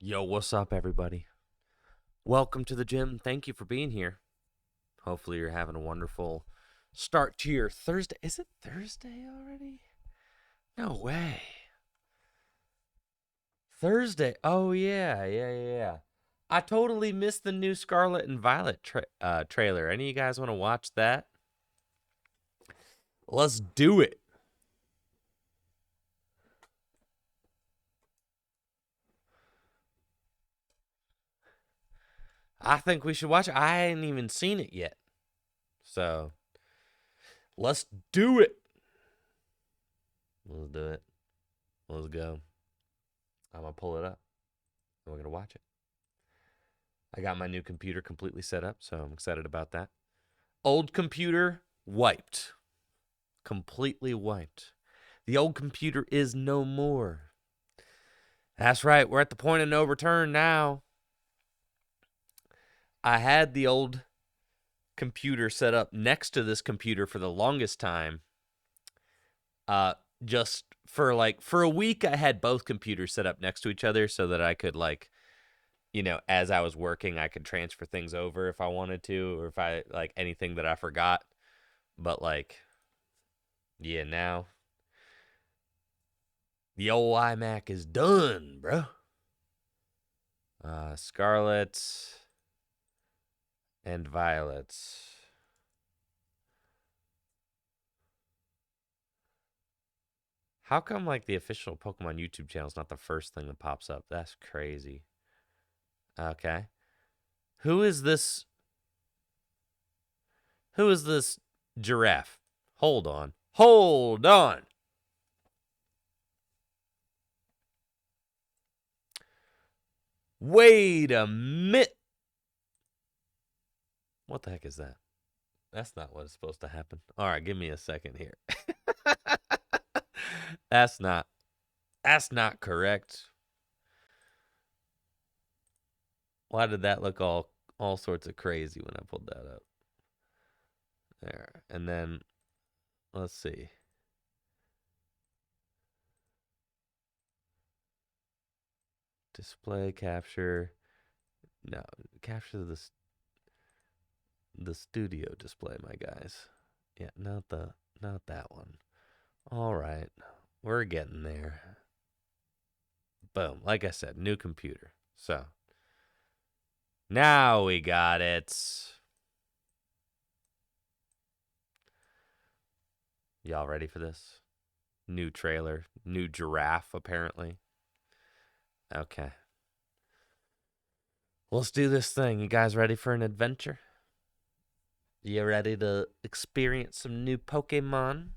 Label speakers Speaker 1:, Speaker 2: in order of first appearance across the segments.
Speaker 1: Yo, what's up, everybody? Welcome to the gym. Thank you for being here. Hopefully, you're having a wonderful start to your Thursday. Is it Thursday already? No way. Thursday. Oh, yeah. I totally missed the new Scarlet and Violet trailer. Any of you guys want to watch that? Let's do it. I think we should watch it. I hadn't even seen it yet. So, let's do it. Let's do it. Let's go. I'm going to pull it up. And we're going to watch it. I got my new computer completely set up, so I'm excited about that. Old computer wiped. Completely wiped. The old computer is no more. That's right. We're at the point of no return now. I had the old computer set up next to this computer for the longest time. Just for a week, I had both computers set up next to each other so that I could, as I was working, I could transfer things over if I wanted to, or if I, anything that I forgot. But, now the old iMac is done, bro. Scarlet and Violet. How come, the official Pokemon YouTube channel is not the first thing that pops up? That's crazy. Okay. Who is this giraffe? Hold on. Wait a minute. What the heck is that? That's not what is supposed to happen. All right, give me a second here. That's not correct. Why did that look all sorts of crazy when I pulled that up? There. And then, let's see. Display, capture. No, capture the studio display, my guys. Yeah, not that one. All right. We're getting there. Boom. Like I said, new computer. So, now we got it. Y'all ready for this? New trailer. New giraffe, apparently. Okay. Let's do this thing. You guys ready for an adventure? You ready to experience some new Pokemon?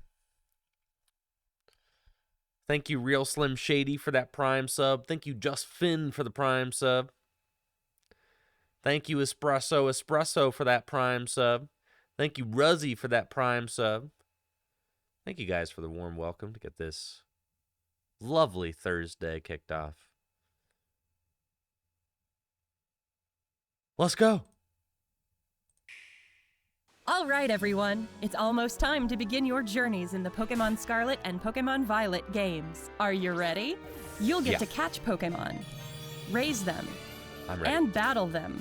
Speaker 1: Thank you, Real Slim Shady, for that Prime sub. Thank you, Just Finn, for the Prime sub. Thank you, Espresso, for that Prime sub. Thank you, Ruzzy, for that Prime sub. Thank you guys for the warm welcome to get this lovely Thursday kicked off. Let's go.
Speaker 2: All right, everyone. It's almost time to begin your journeys in the Pokemon Scarlet and Pokemon Violet games. Are you ready? You'll get to catch Pokemon, raise them, and battle them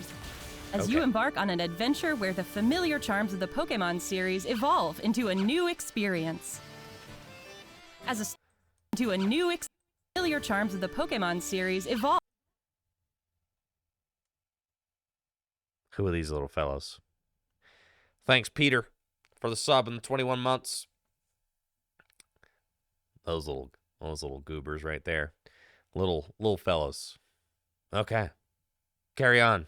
Speaker 2: as you embark on an adventure where the familiar charms of the Pokemon series evolve into a new experience. Familiar charms of the Pokemon series evolve.
Speaker 1: Who are these little fellows? Thanks, Peter, for the sub in the 21 months. Those little goobers right there. Little fellows. Okay. Carry on.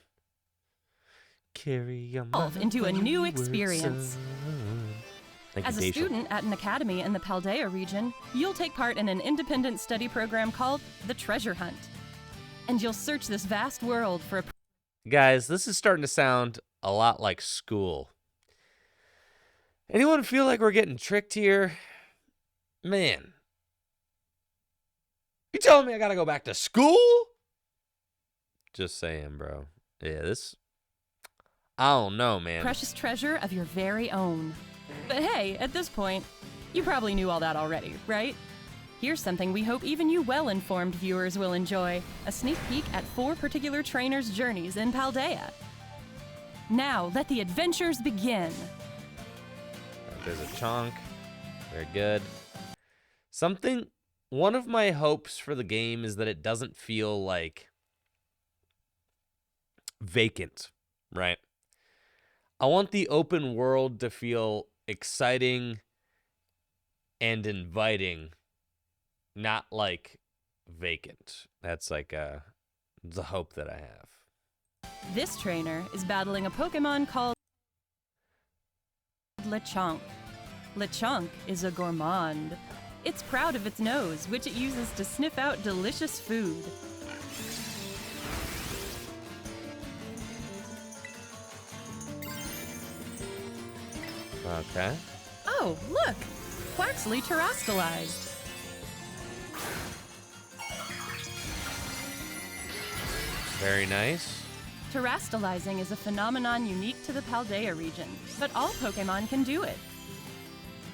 Speaker 2: Evolve into a new experience. As a student at an academy in the Paldea region, you'll take part in an independent study program called the Treasure Hunt. And you'll search this vast world for a...
Speaker 1: Guys, this is starting to sound a lot like school. Anyone feel like we're getting tricked here? Man. You telling me I gotta go back to school? Just saying, bro. Yeah, I don't know, man.
Speaker 2: Precious treasure of your very own. But hey, at this point, you probably knew all that already, right? Here's something we hope even you well-informed viewers will enjoy. A sneak peek at 4 particular trainers' journeys in Paldea. Now, let the adventures begin.
Speaker 1: There's a chonk. Very good. One of my hopes for the game is that it doesn't feel like vacant, right? I want the open world to feel exciting and inviting, not like vacant. That's like the hope that I have.
Speaker 2: This trainer is battling a Pokemon called Lechonk. Lechonk is a gourmand. It's proud of its nose, which it uses to sniff out delicious food.
Speaker 1: Okay.
Speaker 2: Oh, look! Quaxley terastallized.
Speaker 1: Very nice.
Speaker 2: Terastallizing is a phenomenon unique to the Paldea region, but all Pokemon can do it.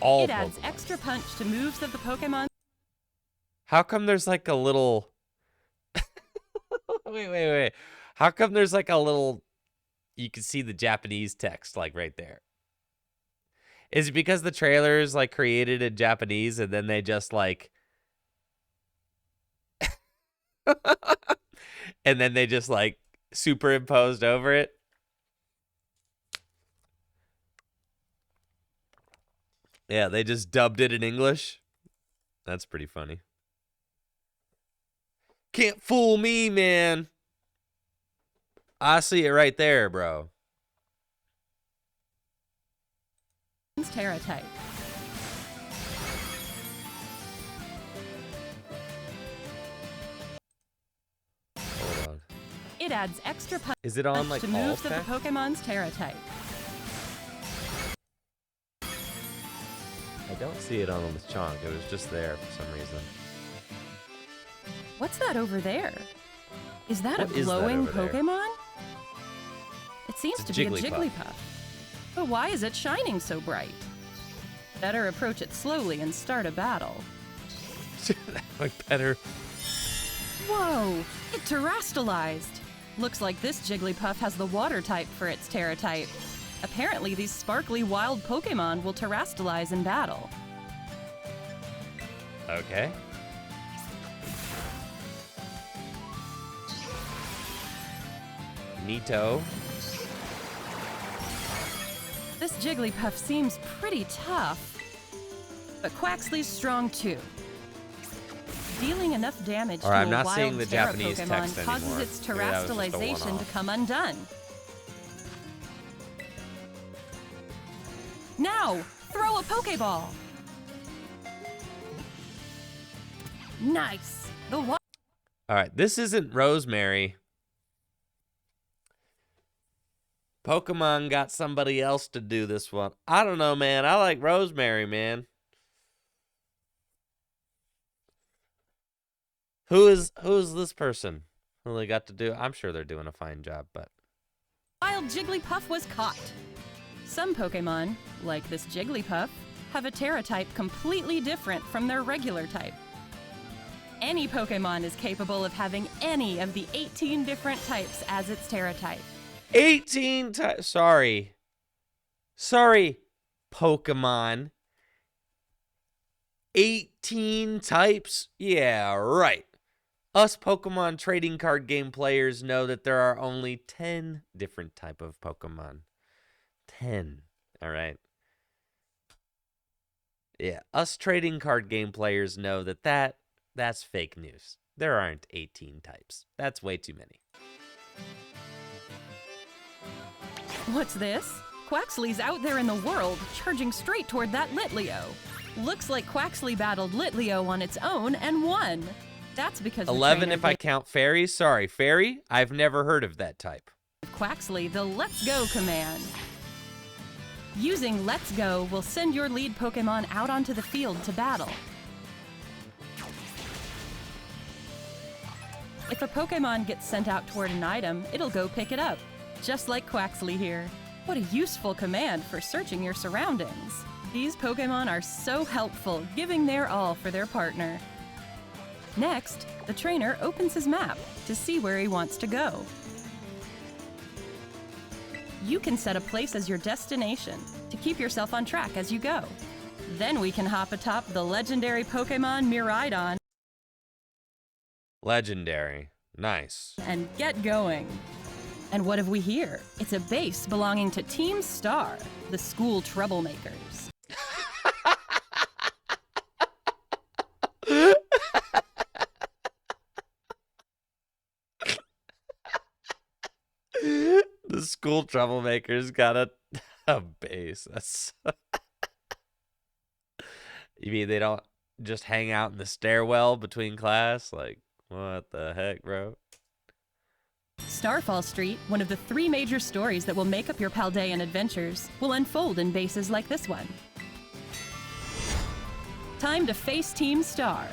Speaker 1: All
Speaker 2: It adds
Speaker 1: Pokemon.
Speaker 2: extra punch to moves of the Pokemon.
Speaker 1: How come there's like a little... wait. How come there's like a little... You can see the Japanese text like right there. Is it because the trailer's like created in Japanese and then they just like... and then they just like superimposed over it? Yeah, they just dubbed it in English. That's pretty funny. Can't fool me, man. I see it right there, bro.
Speaker 2: Terra type.
Speaker 1: Hold on.
Speaker 2: It adds extra punch
Speaker 1: Is it on like
Speaker 2: to
Speaker 1: all
Speaker 2: moves of the
Speaker 1: text?
Speaker 2: Pokemon's Terra type.
Speaker 1: I don't see it on this chonk. It was just there for some reason.
Speaker 2: What's that over there? Is that
Speaker 1: What
Speaker 2: a
Speaker 1: is that
Speaker 2: glowing
Speaker 1: over there?
Speaker 2: Pokemon? It seems
Speaker 1: It's a
Speaker 2: to be a
Speaker 1: Jigglypuff.
Speaker 2: Jigglypuff. But why is it shining so bright? Better approach it slowly and start a battle.
Speaker 1: That looked better.
Speaker 2: Whoa! It terastallized! Looks like this Jigglypuff has the water type for its Terra type. Apparently, these sparkly wild Pokemon will terastallize in battle.
Speaker 1: Okay. Neato.
Speaker 2: This Jigglypuff seems pretty tough, but Quaxly's strong too. Dealing enough damage
Speaker 1: All right,
Speaker 2: to
Speaker 1: I'm
Speaker 2: a
Speaker 1: not
Speaker 2: wild
Speaker 1: seeing the
Speaker 2: Terra
Speaker 1: Japanese
Speaker 2: Pokemon
Speaker 1: text
Speaker 2: causes
Speaker 1: anymore.
Speaker 2: its
Speaker 1: Maybe that was just a
Speaker 2: terastallization to
Speaker 1: one-off.
Speaker 2: come undone. Now, throw a Pokeball! Nice! The
Speaker 1: All right, this isn't Rosemary. Pokemon got somebody else to do this one. I don't know, man. I like Rosemary, man. Who is this person? Who they got to do? I'm sure they're doing a fine job, but
Speaker 2: wild Jigglypuff was caught. Some Pokemon, like this Jigglypuff, have a Terra type completely different from their regular type. Any Pokemon is capable of having any of the 18 different types as its Terra type.
Speaker 1: 18 types. Sorry, Pokemon. 18 types? Yeah, right. Us Pokemon trading card game players know that there are only 10 different type of Pokemon. 10. All right. Yeah, us trading card game players know that that's fake news. There aren't 18 types. That's way too many.
Speaker 2: What's this? Quaxly's out there in the world, charging straight toward that Litleo. Looks like Quaxly battled Litleo on its own and won. That's because the
Speaker 1: 11
Speaker 2: trainer
Speaker 1: if I
Speaker 2: gave
Speaker 1: count fairies. Sorry, fairy? I've never heard of that type.
Speaker 2: Quaxly the Let's Go command. Using Let's Go will send your lead Pokemon out onto the field to battle. If a Pokemon gets sent out toward an item, it'll go pick it up, just like Quaxly here. What a useful command for searching your surroundings. These Pokemon are so helpful, giving their all for their partner. Next, the trainer opens his map to see where he wants to go. You can set a place as your destination to keep yourself on track as you go. Then we can hop atop the legendary Pokemon Miraidon
Speaker 1: Legendary. Nice.
Speaker 2: and get going. And what have we here? It's a base belonging to Team Star, the school troublemakers.
Speaker 1: The school troublemakers got a base. That's You mean they don't just hang out in the stairwell between class? Like, what the heck, bro?
Speaker 2: Starfall Street, one of the 3 major stories that will make up your Paldean adventures, will unfold in bases like this one. Time to face Team Star.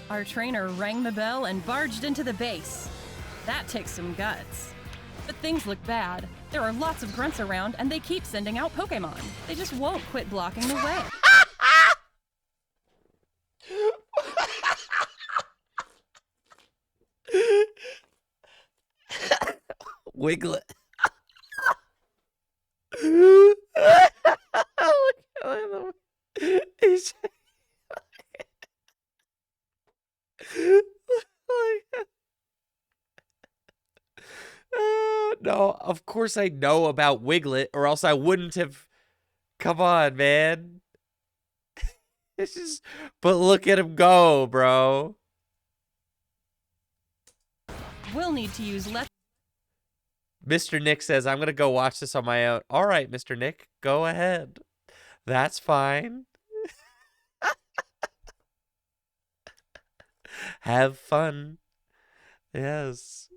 Speaker 2: Our trainer rang the bell and barged into the base. That takes some guts. But things look bad. There are lots of grunts around, and they keep sending out Pokemon. They just won't quit blocking the way.
Speaker 1: Wiglet. Look at him. He's no, of course I know about Wiglet, or else I wouldn't have. Come on, man. It's just, but look at him go, bro.
Speaker 2: We'll need to use left.
Speaker 1: Mr. Nick says, I'm going to go watch this on my own. All right, Mr. Nick, go ahead. That's fine. Have fun. Yes.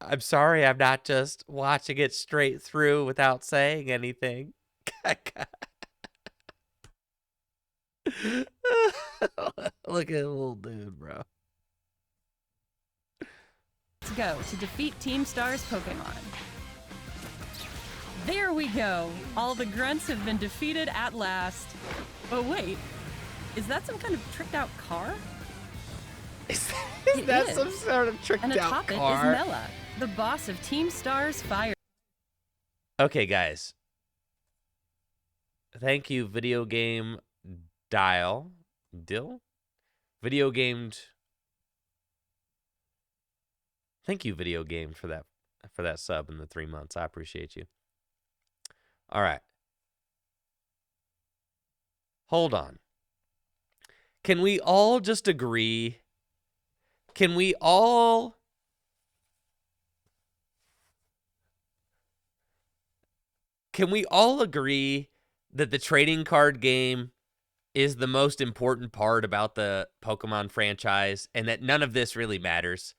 Speaker 1: I'm sorry I'm not just watching it straight through without saying anything. Look at the little dude, bro.
Speaker 2: Let's go to defeat Team Star's Pokemon. There we go. All the grunts have been defeated at last. Oh wait, is that some kind of tricked out car?
Speaker 1: Is
Speaker 2: It
Speaker 1: that
Speaker 2: is.
Speaker 1: some sort of tricked
Speaker 2: And
Speaker 1: out
Speaker 2: atop it is
Speaker 1: car?
Speaker 2: Mela, the boss of Team Star's Fire.
Speaker 1: Okay, guys. Thank you, Video Game Dial. Video Gamed. Thank you, Video Game, for that sub in the 3 months. I appreciate you. All right. Hold on. Can we all just agree? Can we all agree that the trading card game is the most important part about the Pokemon franchise and that none of this really matters?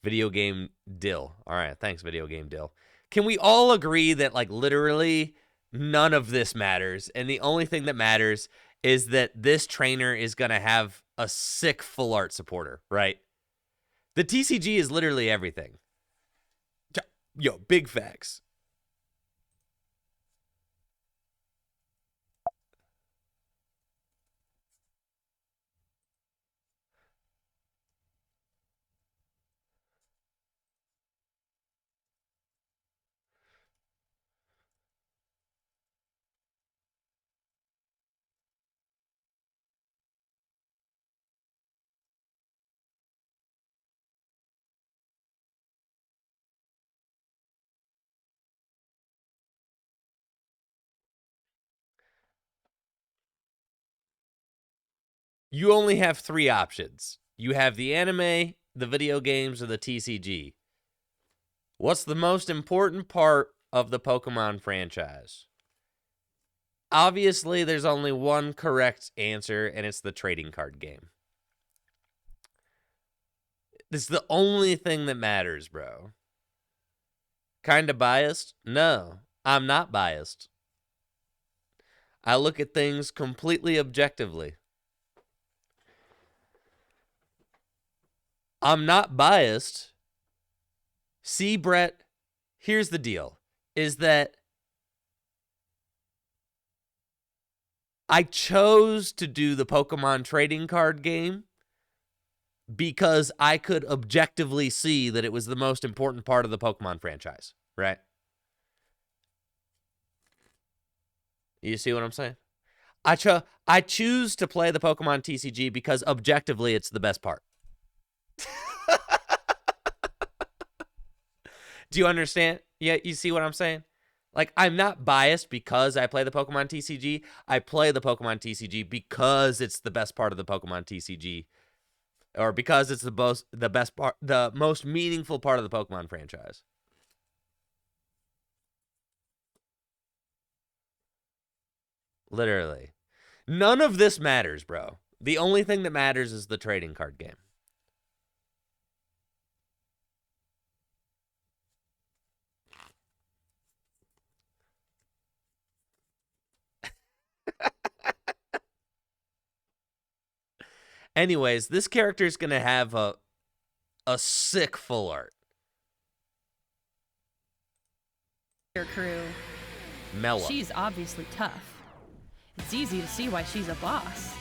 Speaker 1: Video Game Dill. All right, thanks, Video Game Dill. Can we all agree that, like, literally none of this matters, and the only thing that matters is that this trainer is going to have a sick full art supporter, right? The TCG is literally everything. Yo, big facts. You only have 3 options. You have the anime, the video games, or the TCG. What's the most important part of the Pokemon franchise? Obviously, there's only one correct answer, and it's the trading card game. This is the only thing that matters, bro. Kinda biased? No, I'm not biased. I look at things completely objectively. I'm not biased. See, Brett, here's the deal, is that I chose to do the Pokemon trading card game because I could objectively see that it was the most important part of the Pokemon franchise, right? You see what I'm saying? I choose to play the Pokemon TCG because objectively it's the best part. Do you understand? Yeah, you see what I'm saying? Like, I'm not biased because I play the Pokemon TCG. I play the Pokemon TCG because it's the best part of the Pokemon TCG, or because it's the best part, the most meaningful part of the Pokemon franchise. Literally. None of this matters, bro. The only thing that matters is the trading card game. Anyways, this character is going to have a sick full art.
Speaker 2: Your crew.
Speaker 1: Mellow.
Speaker 2: She's obviously tough. It's easy to see why she's a boss.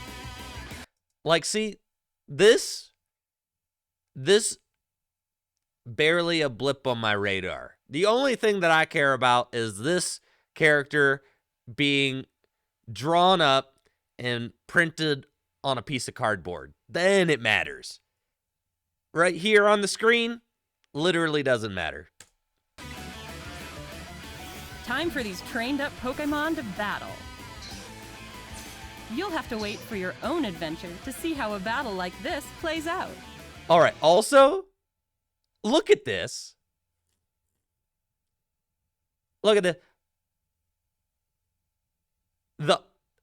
Speaker 1: Like, see, this barely a blip on my radar. The only thing that I care about is this character being drawn up and printed on a piece of cardboard. Then it matters. Right here on the screen, literally doesn't matter.
Speaker 2: Time for these trained-up Pokemon to battle. You'll have to wait for your own adventure to see how a battle like this plays out.
Speaker 1: All right, also, look at this. Look at this.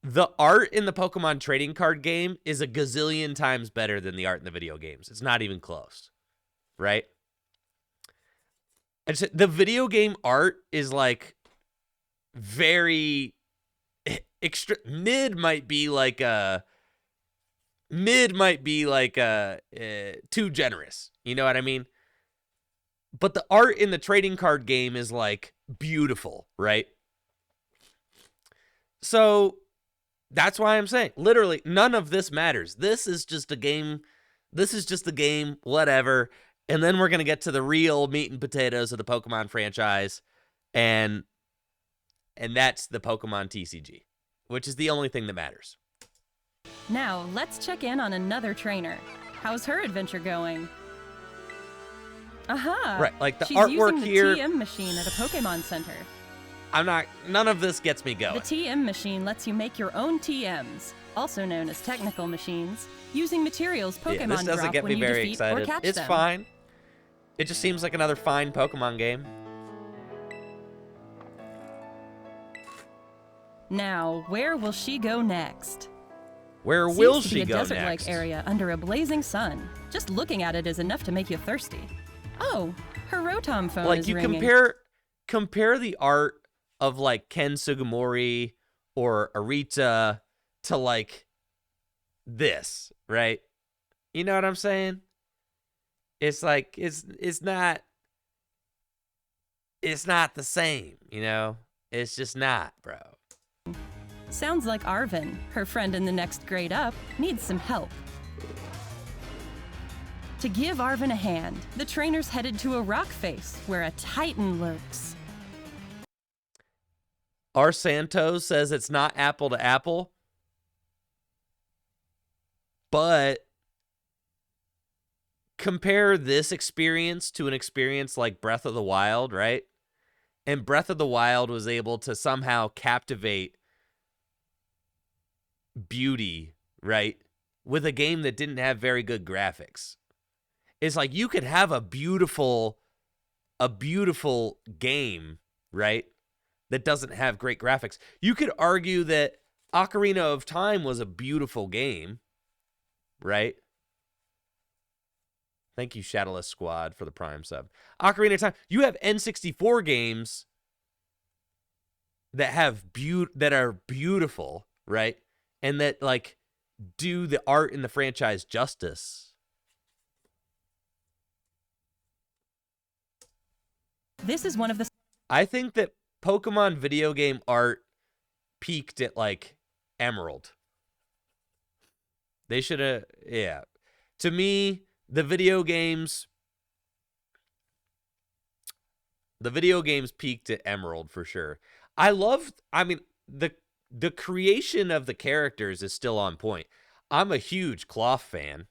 Speaker 1: The art in the Pokemon trading card game is a gazillion times better than the art in the video games. It's not even close, right? And so the video game art is like very extra. Mid might be like too generous. You know what I mean? But the art in the trading card game is like beautiful, right? So that's why I'm saying, literally, none of this matters. This is just a game. This is just a game, whatever. And then we're going to get to the real meat and potatoes of the Pokemon franchise. And that's the Pokemon TCG, which is the only thing that matters.
Speaker 2: Now, let's check in on another trainer. How's her adventure going? Aha!
Speaker 1: Right, like the
Speaker 2: She's
Speaker 1: artwork
Speaker 2: using the
Speaker 1: here.
Speaker 2: TM machine at a Pokemon Center.
Speaker 1: None of this gets me going.
Speaker 2: The TM machine lets you make your own TMs, also known as technical machines, using materials Pokemon
Speaker 1: this doesn't
Speaker 2: drop
Speaker 1: get
Speaker 2: when
Speaker 1: me
Speaker 2: you
Speaker 1: very
Speaker 2: defeat
Speaker 1: excited.
Speaker 2: or catch
Speaker 1: It's
Speaker 2: them.
Speaker 1: fine. It just seems like another fine Pokemon game.
Speaker 2: Now, where will she go next?
Speaker 1: Where will
Speaker 2: Seems to
Speaker 1: she
Speaker 2: be a
Speaker 1: go
Speaker 2: desert-like
Speaker 1: next?
Speaker 2: area under a blazing sun. Just looking at it is enough to make you thirsty. Oh, her Rotom phone
Speaker 1: Like
Speaker 2: is
Speaker 1: you
Speaker 2: ringing.
Speaker 1: compare the art of like Ken Sugimori or Arita to like this, right? You know what I'm saying? It's like it's not the same, you know? It's just not, bro.
Speaker 2: Sounds like Arvin, her friend in the next grade up, needs some help. To give Arvin a hand, the trainer's headed to a rock face where a Titan lurks.
Speaker 1: R. Santos says it's not apple to apple, but compare this experience to an experience like Breath of the Wild, right? And Breath of the Wild was able to somehow captivate beauty, right? With a game that didn't have very good graphics. It's like you could have a beautiful game, right? That doesn't have great graphics. You could argue that Ocarina of Time was a beautiful game, right? Thank you, Shadowless Squad, for the Prime sub. Ocarina of Time. You have N64 games that have that are beautiful, right? And that like do the art in the franchise justice.
Speaker 2: This is one of the...
Speaker 1: I think that Pokemon video game art peaked at like Emerald. They should have, yeah. To me, the video games peaked at Emerald for sure. I mean, the creation of the characters is still on point. I'm a huge Cloth fan.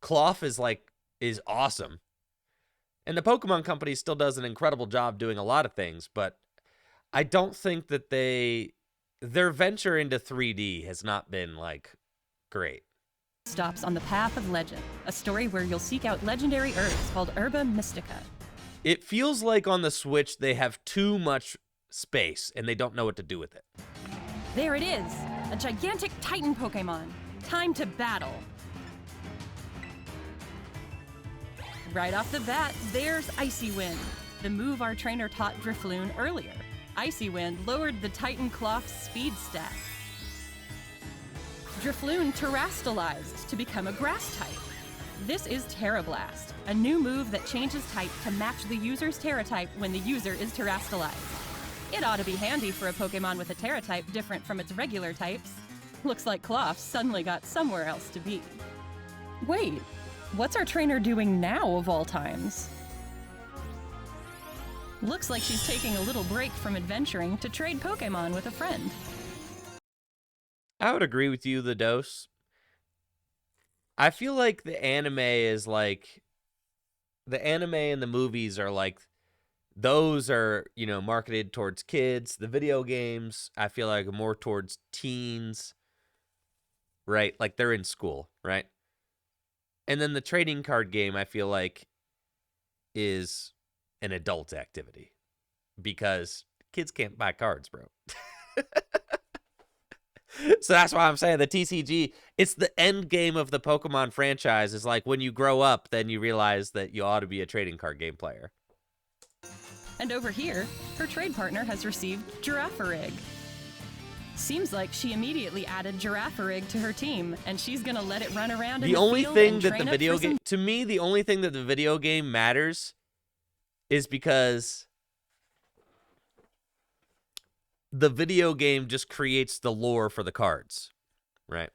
Speaker 1: Cloth is awesome. And the Pokemon Company still does an incredible job doing a lot of things, but I don't think that their venture into 3D has not been like great.
Speaker 2: Stops on the path of legend, a story where you'll seek out legendary herbs called Herba Mystica.
Speaker 1: It feels like on the Switch they have too much space and they don't know what to do with it.
Speaker 2: There it is, a gigantic Titan Pokemon. Time to battle. Right off the bat, there's Icy Wind, the move our trainer taught Drifloon earlier. Icy Wind lowered the Titan Cloth's speed stat. Drifloon terastallized to become a grass type. This is Terra Blast, a new move that changes type to match the user's Terra type when the user is terastallized. It ought to be handy for a Pokemon with a Terra type different from its regular types. Looks like Cloth suddenly got somewhere else to be. Wait, what's our trainer doing now of all times? Looks like she's taking a little break from adventuring to trade Pokemon with a friend.
Speaker 1: I would agree with you, the dose. I feel like the anime and the movies are like, those are, marketed towards kids. The video games, I feel like, are more towards teens, right? Like they're in school, right? And then the trading card game, I feel like, is an adult activity because kids can't buy cards, bro. So that's why I'm saying the TCG, it's the end game of the Pokemon franchise. Is like when you grow up, then you realize that you ought to be a trading card game player.
Speaker 2: And over here, her trade partner has received Girafarig. Seems like she immediately added Girafarig to her team, and she's gonna let it run around in the
Speaker 1: only
Speaker 2: field
Speaker 1: thing
Speaker 2: and
Speaker 1: that
Speaker 2: train
Speaker 1: the
Speaker 2: up
Speaker 1: video
Speaker 2: for some-
Speaker 1: game, to me, the only thing that the video game matters is because the video game just creates the lore for the cards, right?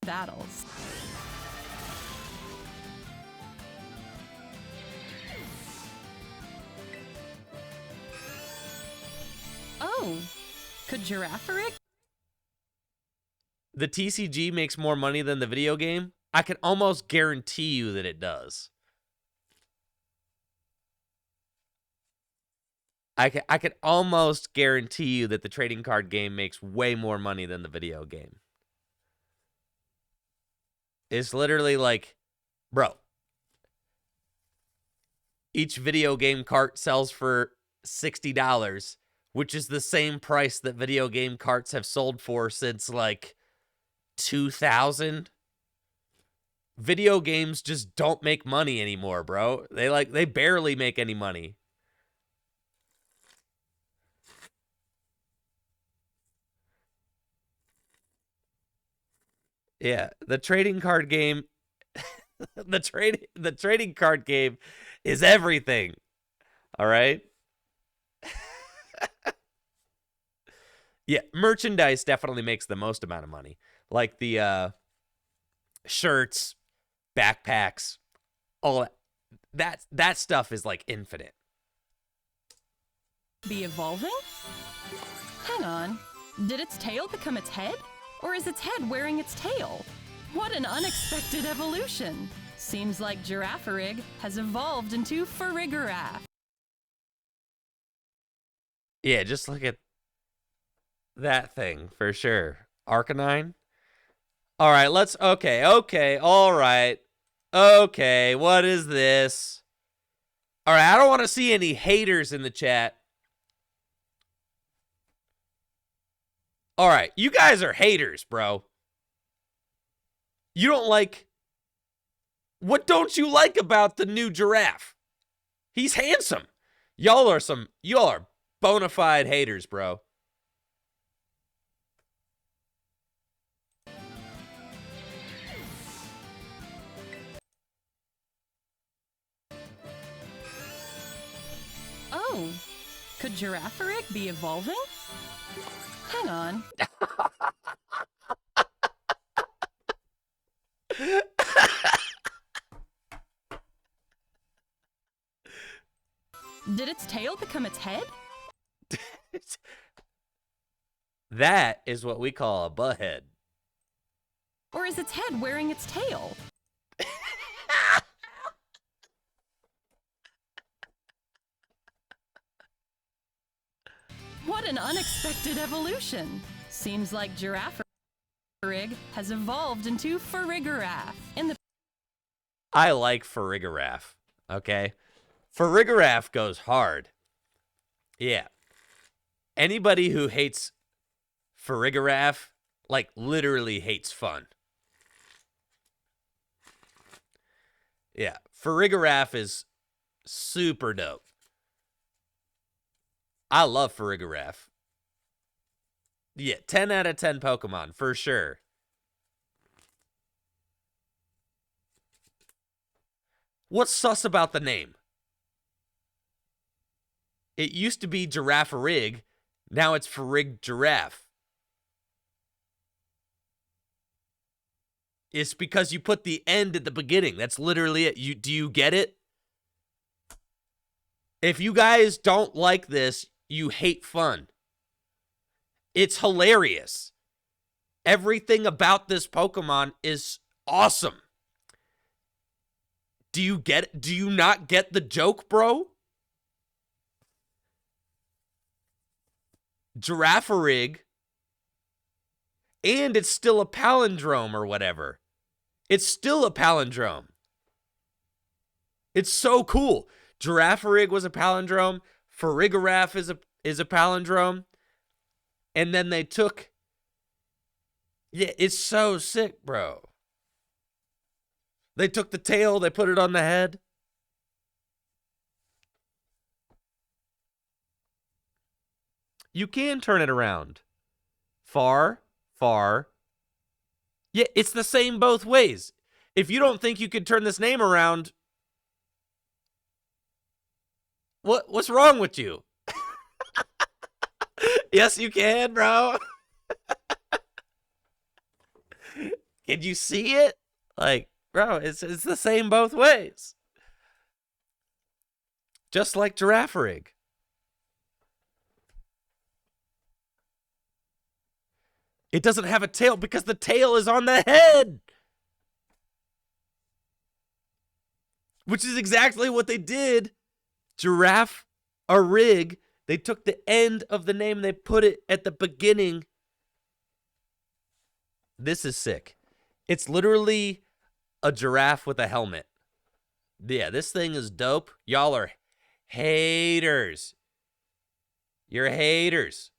Speaker 2: battles. Oh, could Girafarig?
Speaker 1: The TCG makes more money than the video game? I can almost guarantee you that it does. I can almost guarantee you that the trading card game makes way more money than the video game. It's literally like, bro, each video game cart sells for $60, which is the same price that video game carts have sold for since like 2000. Video games just don't make money anymore, bro. They barely make any money. Yeah, the trading card game the trading card game is everything. All right? Yeah, merchandise definitely makes the most amount of money. Like the shirts, backpacks, all that stuff is like infinite.
Speaker 2: Be evolving? Hang on. Did its tail become its head? Or is its head wearing its tail? What an unexpected evolution. Seems like Girafarig has evolved into Farigiraf.
Speaker 1: Yeah, just look at that thing for sure. Arcanine? All right, okay, all right. Okay, what is this? All right, I don't want to see any haters in the chat. All right, you guys are haters, bro. You don't like... What don't you like about the new giraffe? He's handsome. Y'all are bona fide haters, bro.
Speaker 2: Oh, could Girafarig be evolving? Hang on. Did its tail become its head?
Speaker 1: That is what we call a butthead.
Speaker 2: Or is its head wearing its tail? What an unexpected evolution! Seems like Giraffe-rig has evolved into Farigiraffe. In the
Speaker 1: I like Farigiraffe, okay? Farigiraffe goes hard. Yeah. Anybody who hates Farigiraffe, like, literally hates fun. Yeah, Farigiraffe is super dope. I love Farigiraffe. Yeah, 10 out of 10 Pokemon, for sure. What's sus about the name? It used to be Giraffe-rig, now it's Farigiraffe. It's because you put the end at the beginning. That's literally it. Do you get it? If you guys don't like this, you hate fun. It's hilarious. Everything about this Pokemon is awesome. Do you get it? Do you not get the joke, bro? Giraffe-rig, and it's still a palindrome or whatever. It's still a palindrome. It's so cool. Giraffe-rig was a palindrome. Farigiraffe is a palindrome. And then they took... Yeah, it's so sick, bro. They took the tail, they put it on the head. You can turn it around. Far, far. Yeah, it's the same both ways. If you don't think you could turn this name around, what's wrong with you? Yes, you can, bro. Can you see it? Like, bro, it's the same both ways. Just like Giraffe-rig. It doesn't have a tail because the tail is on the head. Which is exactly what they did. Giraffe-rig. They took the end of the name, they put it at the beginning. This is sick. It's literally a giraffe with a helmet. Yeah, this thing is dope. Y'all are haters. You're haters.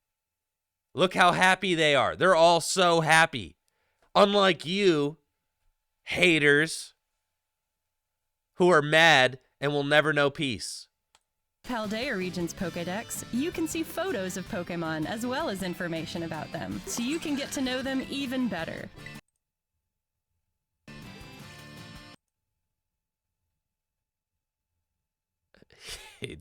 Speaker 1: Look how happy they are. They're all so happy. Unlike you, haters, who are mad and will never know peace.
Speaker 2: Paldea region's Pokédex, you can see photos of Pokémon as well as information about them, so you can get to know them even better.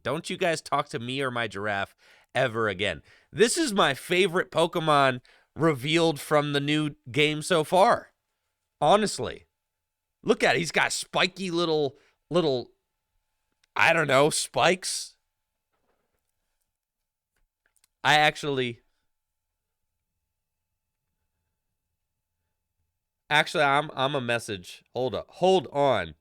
Speaker 1: Don't you guys talk to me or my giraffe ever again. This is my favorite Pokemon revealed from the new game so far. Honestly. Look at it. He's got spiky little, I don't know, spikes. Actually, I'm a message. Hold up. Hold on.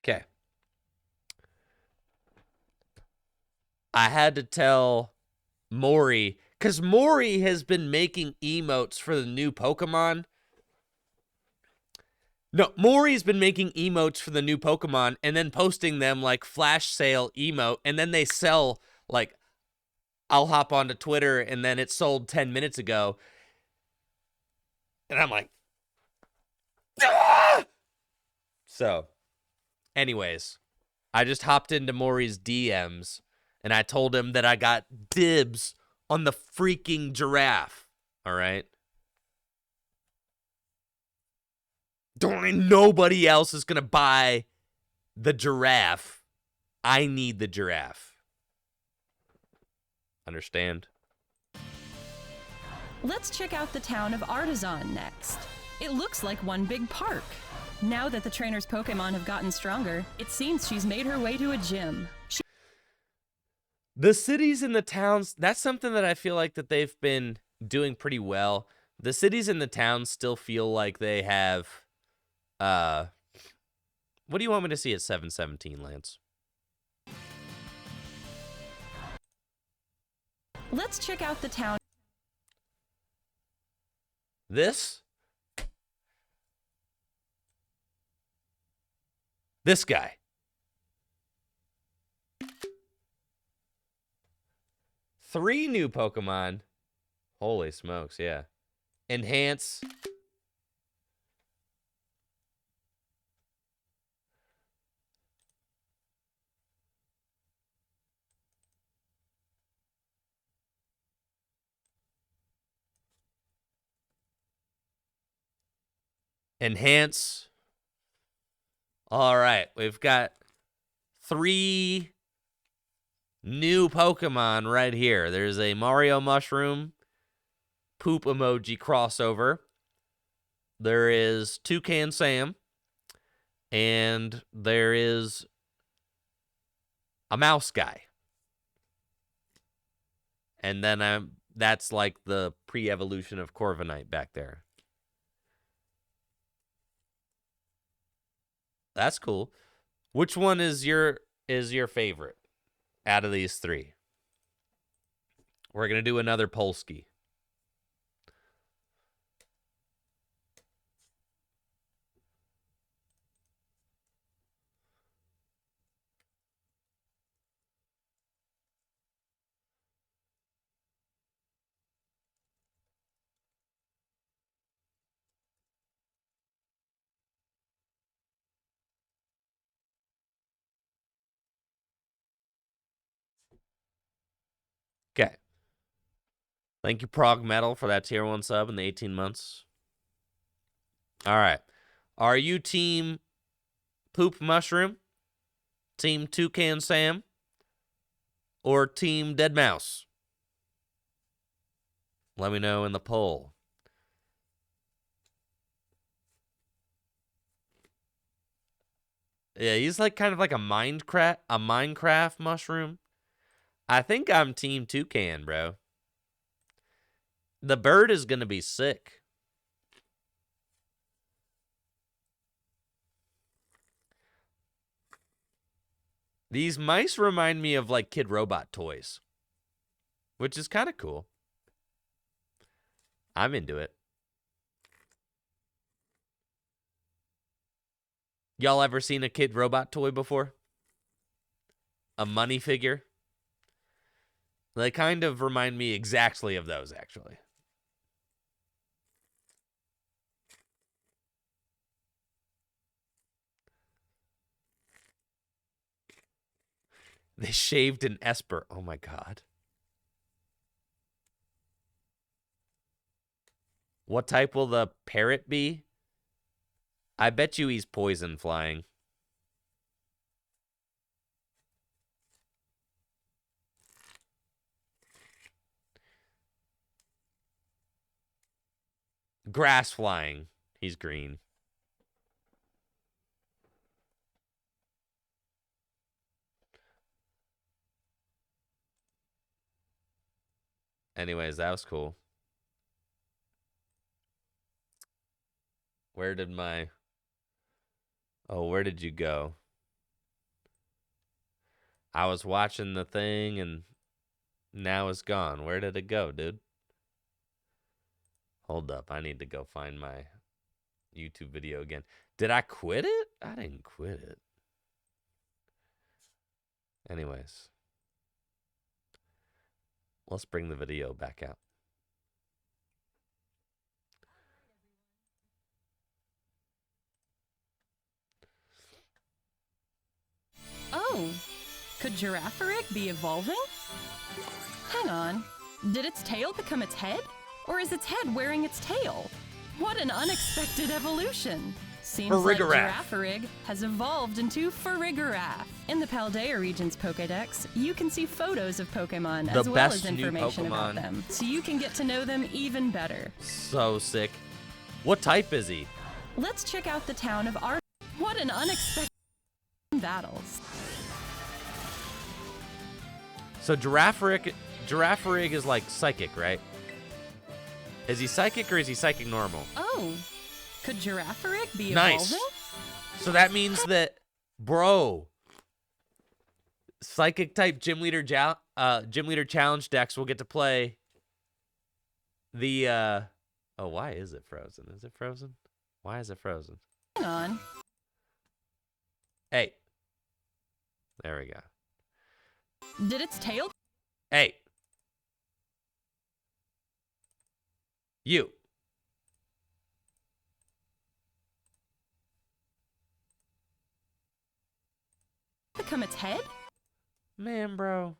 Speaker 1: Okay. I had to tell Mori, because Mori has been making emotes for the new Pokemon. No, Mori's been making emotes for the new Pokemon and then posting them like flash sale emote, and then they sell like, I'll hop onto Twitter and then it sold 10 minutes ago. And I'm like, ah! So, anyways, I just hopped into Maury's DMs and I told him that I got dibs on the freaking giraffe. All right. Nobody else is going to buy the giraffe. I need the giraffe. Understand?
Speaker 2: Let's check out the town of Artisan next. It looks like one big park. Now that the trainer's Pokemon have gotten stronger, it seems she's made her way to a gym.
Speaker 1: The cities and the towns, that's something that I feel like that they've been doing pretty well. The cities and the towns still feel like they have, what do you want me to see at 717, Lance?
Speaker 2: Let's check out the town.
Speaker 1: This guy. Three new Pokemon. Holy smokes, yeah. Enhance. Enhance. All right, we've got three new Pokemon right here. There's a Mario Mushroom poop emoji crossover. There is Toucan Sam. And there is a mouse guy. And then that's like the pre-evolution of Corviknight back there. That's cool. Which one is your favorite out of these three? We're going to do another Polsky. Okay. Thank you, Prog Metal, for that tier 1 sub in the 18 months. All right. Are you team Poop Mushroom, team Toucan Sam, or team Dead Mouse? Let me know in the poll. Yeah, he's like kind of like a Minecraft mushroom. I think I'm team Toucan, bro. The bird is going to be sick. These mice remind me of like Kid Robot toys, which is kind of cool. I'm into it. Y'all ever seen a Kid Robot toy before? A money figure? They kind of remind me exactly of those, actually. They shaved an Esper. Oh my god. What type will the parrot be? I bet you he's poison flying. Grass flying. He's green. Anyways, that was cool. Where did my... Oh, where did you go? I was watching the thing and Now it's gone. Where did it go, dude? Hold up. I need to go find my YouTube video again. Did I quit it? I didn't quit it. Anyways. Let's bring the video back out.
Speaker 2: Oh, could Girafarig be evolving? Hang on. Did its tail become its head? Or is its head wearing its tail? What an unexpected evolution! Seems like Girafarig has evolved into Farigiraf. In the Paldea region's Pokédex, you can see photos of Pokemon as well as information about them, so you can get to know them even better.
Speaker 1: So sick. What type is he?
Speaker 2: Let's check out the town of Art. What an unexpected battles.
Speaker 1: So Girafarig is like psychic, right? Is he psychic or is he psychic normal?
Speaker 2: Oh, could Girafarig be
Speaker 1: nice.
Speaker 2: evolving?
Speaker 1: So that means that, bro, psychic type gym leader challenge decks will get to play the oh, why is it frozen? Is it frozen? Why is it frozen?
Speaker 2: Hang on.
Speaker 1: Hey. There we go.
Speaker 2: Did its tail?
Speaker 1: Hey. You.
Speaker 2: Become its head?
Speaker 1: Man, bro.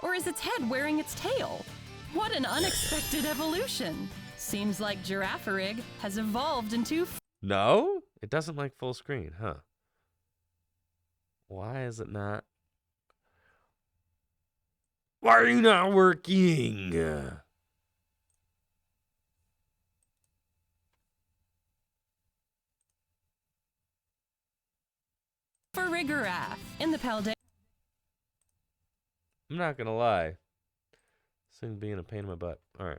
Speaker 2: Or is its head wearing its tail? What an unexpected evolution! Seems like Girafarig has evolved into...
Speaker 1: No? It doesn't like full screen, huh? Why is it not? Why are you not working?
Speaker 2: Farigiraf in the Paldea.
Speaker 1: I'm not gonna lie. This thing being a pain in my butt. All right.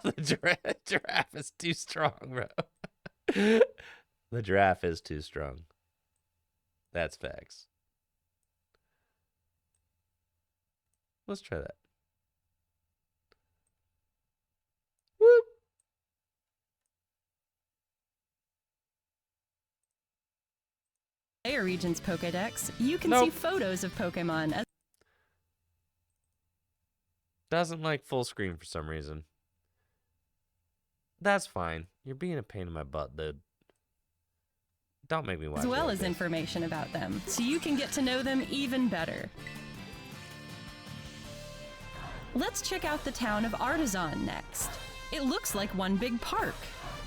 Speaker 1: The giraffe is too strong, bro. The giraffe is too strong. That's facts. Let's try that. Whoop.
Speaker 2: Paldea region's Pokédex, you can see photos of Pokemon as...
Speaker 1: Doesn't like full screen for some reason. That's fine. You're being a pain in my butt, dude. Don't make me watch
Speaker 2: as well
Speaker 1: it
Speaker 2: as information about them, so you can get to know them even better. Let's check out the town of Artisan next. It looks like one big park.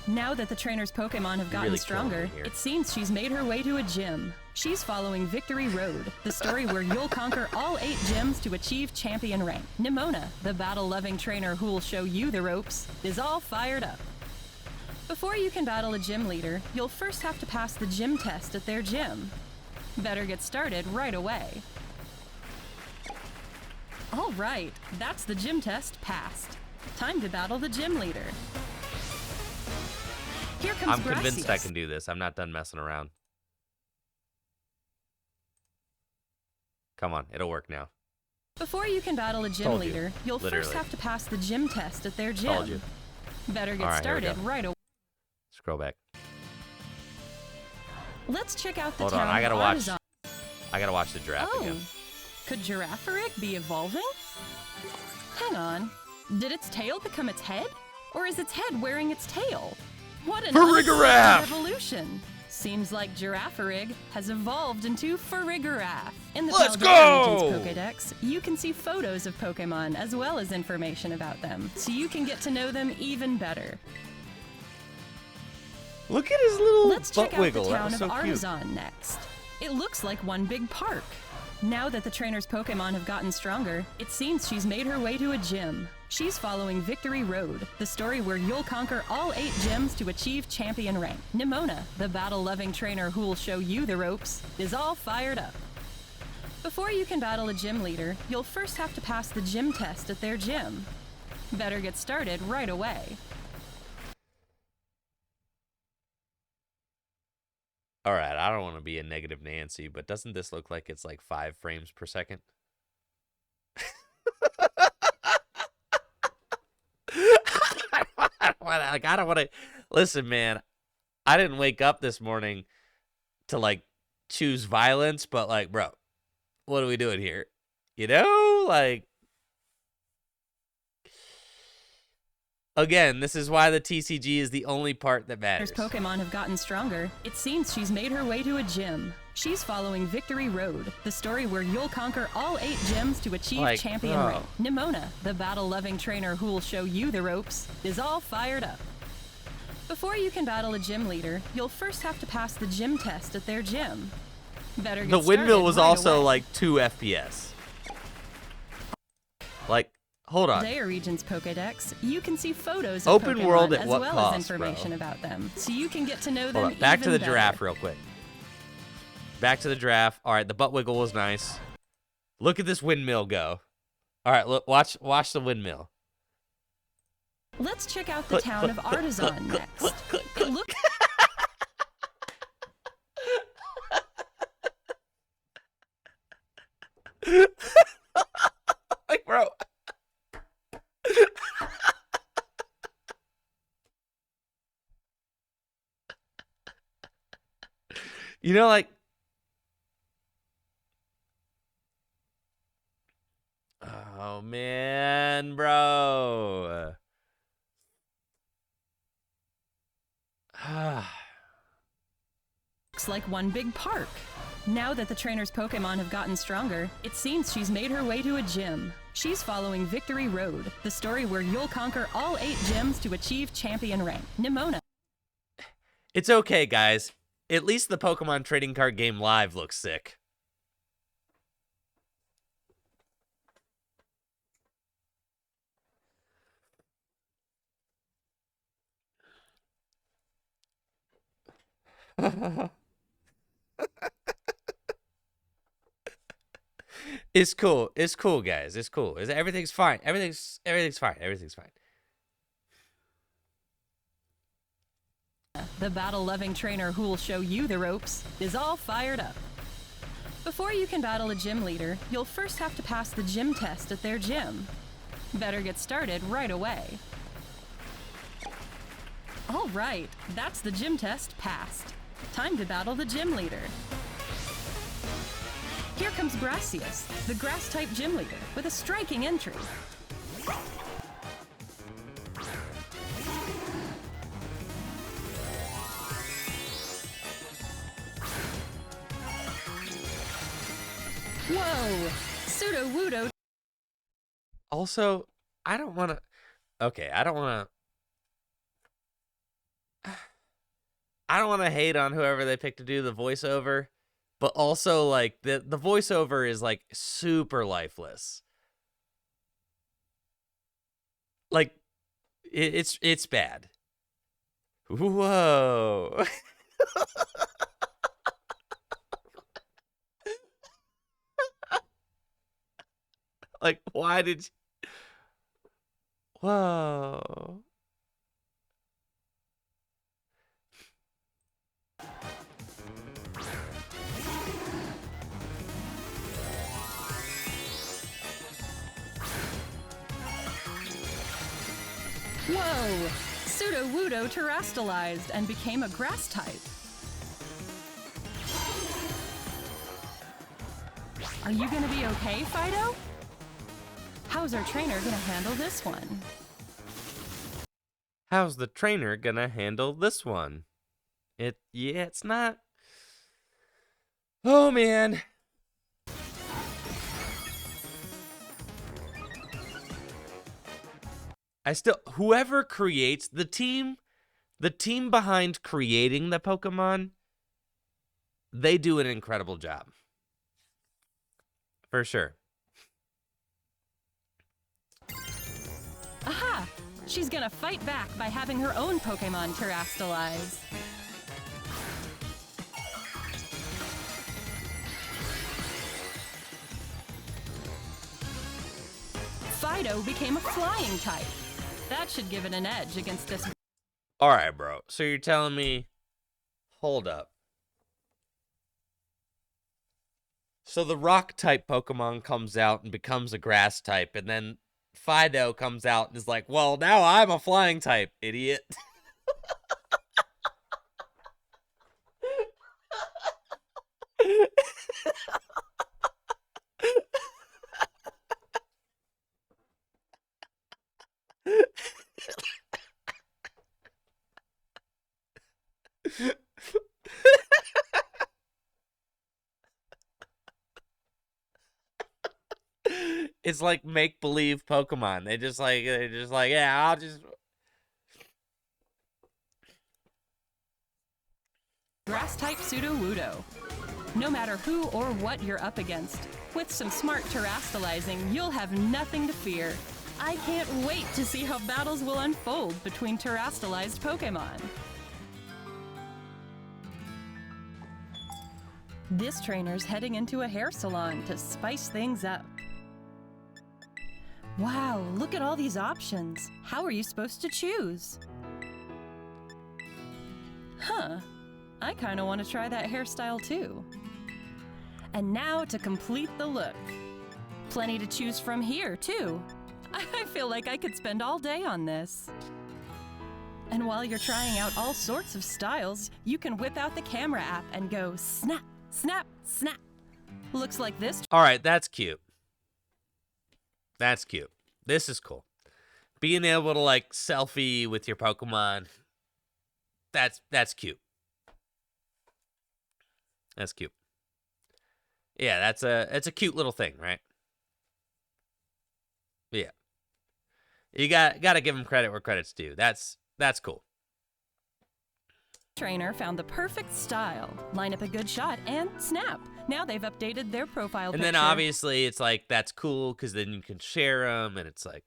Speaker 2: Now that the trainer's Pokemon have gotten stronger, it seems she's made her way to a gym. She's following Victory Road, the story where you'll conquer all 8 gyms to achieve champion rank. Nimona, the battle-loving trainer who'll show you the ropes, is all fired up. Before you can battle a gym leader, you'll first have to pass the gym test at their gym. Better get started right away. All right, that's the gym test passed. Time to battle the gym leader. Here comes
Speaker 1: I'm convinced I can do this. I'm not done messing around. Come on, it'll work now.
Speaker 2: Before you can battle a gym leader, you'll first have to pass the gym test at their gym.
Speaker 1: Told you.
Speaker 2: Better get started right away.
Speaker 1: Scroll back.
Speaker 2: Let's check out the
Speaker 1: Hold
Speaker 2: town
Speaker 1: on, I gotta
Speaker 2: of Artisan.
Speaker 1: I gotta watch the giraffe
Speaker 2: Oh,
Speaker 1: again.
Speaker 2: could Girafarig be evolving? Hang on. Did its tail become its head? Or is its head wearing its tail? What an unexpected evolution! Seems like Girafarig has evolved into Farigiraf. In the Paldea region's Pokédex, you can see photos of Pokemon as well as information about them, so you can get to know them even better.
Speaker 1: Look at his little
Speaker 2: Let's check out
Speaker 1: wiggle.
Speaker 2: the
Speaker 1: That
Speaker 2: town
Speaker 1: was so
Speaker 2: of
Speaker 1: cute.
Speaker 2: Artisan next. It looks like one big park. Now that the trainer's Pokemon have gotten stronger, it seems she's made her way to a gym. She's following Victory Road, the story where you'll conquer all 8 gyms to achieve champion rank. Nimona, the battle-loving trainer who'll show you the ropes, is all fired up. Before you can battle a gym leader, you'll first have to pass the gym test at their gym. Better get started right away.
Speaker 1: All right, I don't want to be a negative Nancy, but doesn't this look like it's like 5 frames per second? I don't want to. Listen, man, I didn't wake up this morning to like choose violence, but like, bro, what are we doing here? You know, like, again, this is why the TCG is the only part that matters.
Speaker 2: As Pokemon have gotten stronger, it seems she's made her way to a gym. She's following Victory Road, the story where you'll conquer all 8 gyms to achieve champion rank. Nimona, the battle-loving trainer who'll show you the ropes, is all fired up. Before you can battle a gym leader, you'll first have to pass the gym test at their gym. Better get
Speaker 1: The windmill was
Speaker 2: right
Speaker 1: also
Speaker 2: away.
Speaker 1: like 2 FPS. Like, hold on.
Speaker 2: Daya Region's Pokedex, you can see photos of
Speaker 1: Open
Speaker 2: Pokemon
Speaker 1: world at
Speaker 2: as
Speaker 1: what
Speaker 2: well
Speaker 1: cost,
Speaker 2: as information
Speaker 1: bro?
Speaker 2: about them, so you can get to know them
Speaker 1: Hold on. Back to
Speaker 2: even
Speaker 1: the
Speaker 2: better.
Speaker 1: giraffe real quick. Back to the giraffe. All right, the butt wiggle was nice. Look at this windmill go. All right, look, watch the windmill.
Speaker 2: Let's check out the town of Artisan next. It looks
Speaker 1: Like, bro. You know, like, oh man, bro.
Speaker 2: looks like one big park. Now that the trainer's Pokemon have gotten stronger, it seems she's made her way to a gym. She's following Victory Road, the story where you'll conquer all 8 gyms to achieve champion rank. Nimona.
Speaker 1: It's okay, guys. At least the Pokemon trading card game live looks sick. It's cool. It's cool, guys. It's cool. Everything's fine. Everything's fine. Everything's fine.
Speaker 2: The battle-loving trainer who'll show you the ropes is all fired up. Before you can battle a gym leader, you'll first have to pass the gym test at their gym. Better get started right away. All right, that's the gym test passed. Time to battle the gym leader. Here comes Gracias, the grass-type gym leader, with a striking entry. Whoa! Pseudo-Wudo.
Speaker 1: Also, I don't want to... Okay, I don't want to hate on whoever they pick to do the voiceover, but also, like, the voiceover is, like, super lifeless. Like, it's bad. Whoa. Like, why did you... Whoa.
Speaker 2: Whoa! Pseudo-Wudo terrestrialized and became a grass type. Are you gonna be okay, Fido? How's our trainer gonna handle this one?
Speaker 1: How's the trainer gonna handle this one? Yeah, it's not... Oh, man. Whoever creates the team behind creating the Pokemon, they do an incredible job. for sure.
Speaker 2: Aha! She's gonna fight back by having her own Pokemon terastalize. Fido became a flying type. That should give it an edge against this.
Speaker 1: All right, bro. So you're telling me, hold up. So the rock type Pokemon comes out and becomes a grass type, and then Fido comes out and is like, well, now I'm a flying type, idiot. It's like make-believe Pokemon. They're just like, yeah, I'll just...
Speaker 2: Grass-type Sudowoodo. No matter who or what you're up against, with some smart terastalizing, you'll have nothing to fear. I can't wait to see how battles will unfold between terastalized Pokemon. This trainer's heading into a hair salon to spice things up. Wow, look at all these options. How are you supposed to choose? Huh, I kind of want to try that hairstyle too. And now to complete the look. Plenty to choose from here too. I feel like I could spend all day on this. And while you're trying out all sorts of styles, you can whip out the camera app and go snap, snap, snap. Looks like this.
Speaker 1: All right, that's cute. That's cute. This is cool. Being able to like selfie with your Pokemon. That's cute. That's cute. Yeah, it's a cute little thing, right? Yeah. You got to give them credit where credit's due. That's cool.
Speaker 2: Trainer found the perfect style. Line up a good shot and snap. Now they've updated their profile
Speaker 1: and
Speaker 2: picture.
Speaker 1: then obviously it's like, that's cool because then you can share them and it's like...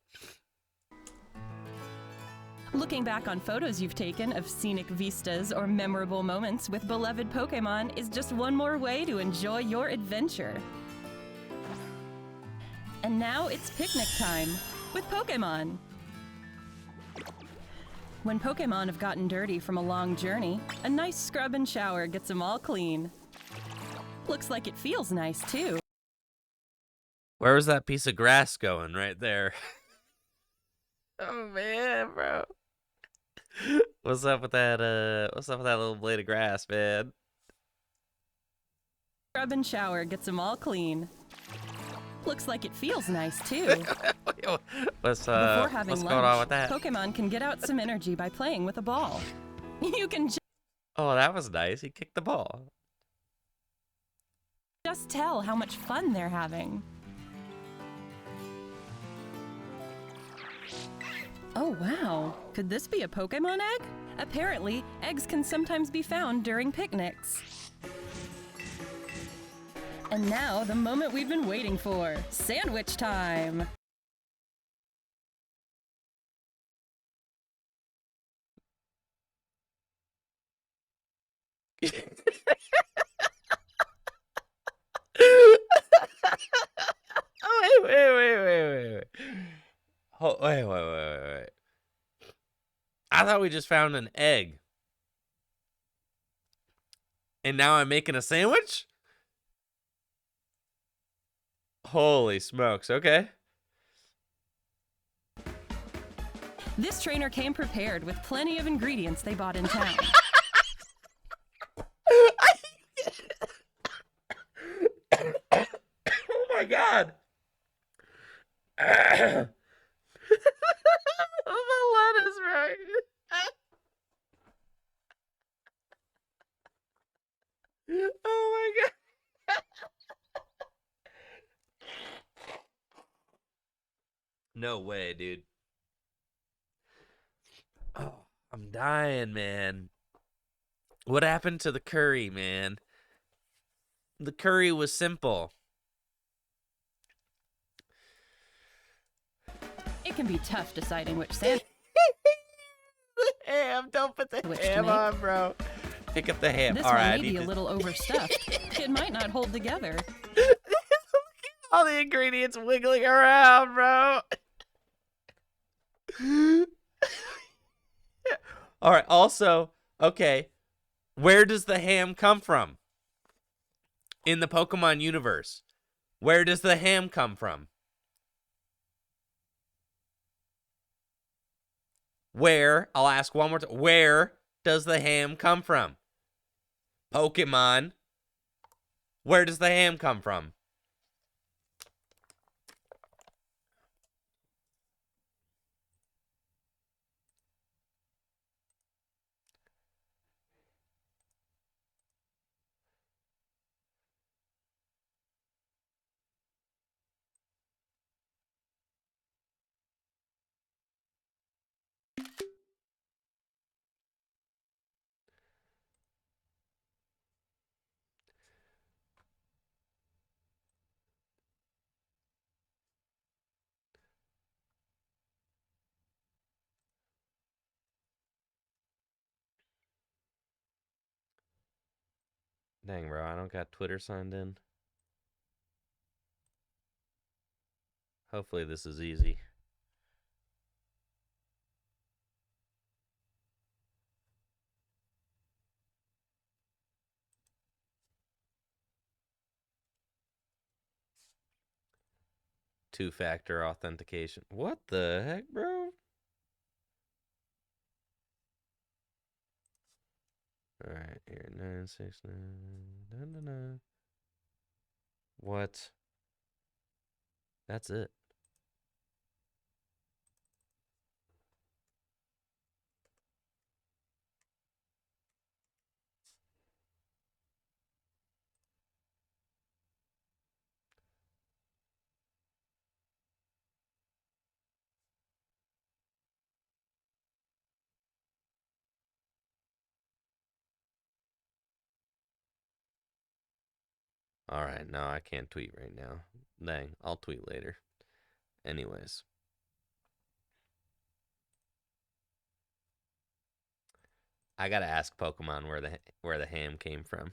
Speaker 2: Looking back on photos you've taken of scenic vistas or memorable moments with beloved Pokemon is just one more way to enjoy your adventure. And now it's picnic time with Pokemon. When Pokemon have gotten dirty from a long journey, a nice scrub and shower gets them all clean. Looks like it feels nice too.
Speaker 1: Where was that piece of grass going? Right there. Oh man, bro. What's up with that little blade of grass, man?
Speaker 2: Scrub and shower gets them all clean. Looks like it feels nice too.
Speaker 1: What's
Speaker 2: Before having
Speaker 1: what's
Speaker 2: lunch,
Speaker 1: going on with that?
Speaker 2: Pokemon can get out some energy by playing with a ball. You can
Speaker 1: Oh, that was nice. He kicked the ball.
Speaker 2: just tell how much fun they're having. Oh wow, could this be a Pokemon egg? Apparently, eggs can sometimes be found during picnics. And now, the moment we've been waiting for, sandwich time!
Speaker 1: Wait. Oh, wait. I thought we just found an egg. And now I'm making a sandwich? Holy smokes, okay.
Speaker 2: This trainer came prepared with plenty of ingredients they bought in town.
Speaker 1: Oh my god. The lettuce, right? Oh my god. No way, dude. Oh, I'm dying, man. What happened to the curry, man? The curry was simple.
Speaker 2: It can be tough deciding which sandwich
Speaker 1: The ham. Don't put the
Speaker 2: to
Speaker 1: ham
Speaker 2: make.
Speaker 1: on, bro. Pick up the ham.
Speaker 2: This
Speaker 1: All
Speaker 2: one
Speaker 1: right, I
Speaker 2: may be
Speaker 1: need
Speaker 2: a
Speaker 1: to...
Speaker 2: little overstuffed. It might not hold together.
Speaker 1: All the ingredients wiggling around, bro. All right. Also, okay, where does the ham come from in the Pokemon universe? Where does the ham come from? Where? I'll ask one more time. Where does the ham come from? Pokemon. Where does the ham come from? Dang, bro, I don't got Twitter signed in. Hopefully this is easy. Two-factor authentication. What the heck, bro? All right, here, 969. What? That's it. All right, no, I can't tweet right now. Dang, I'll tweet later. Anyways. I gotta ask Pokemon where the ham came from.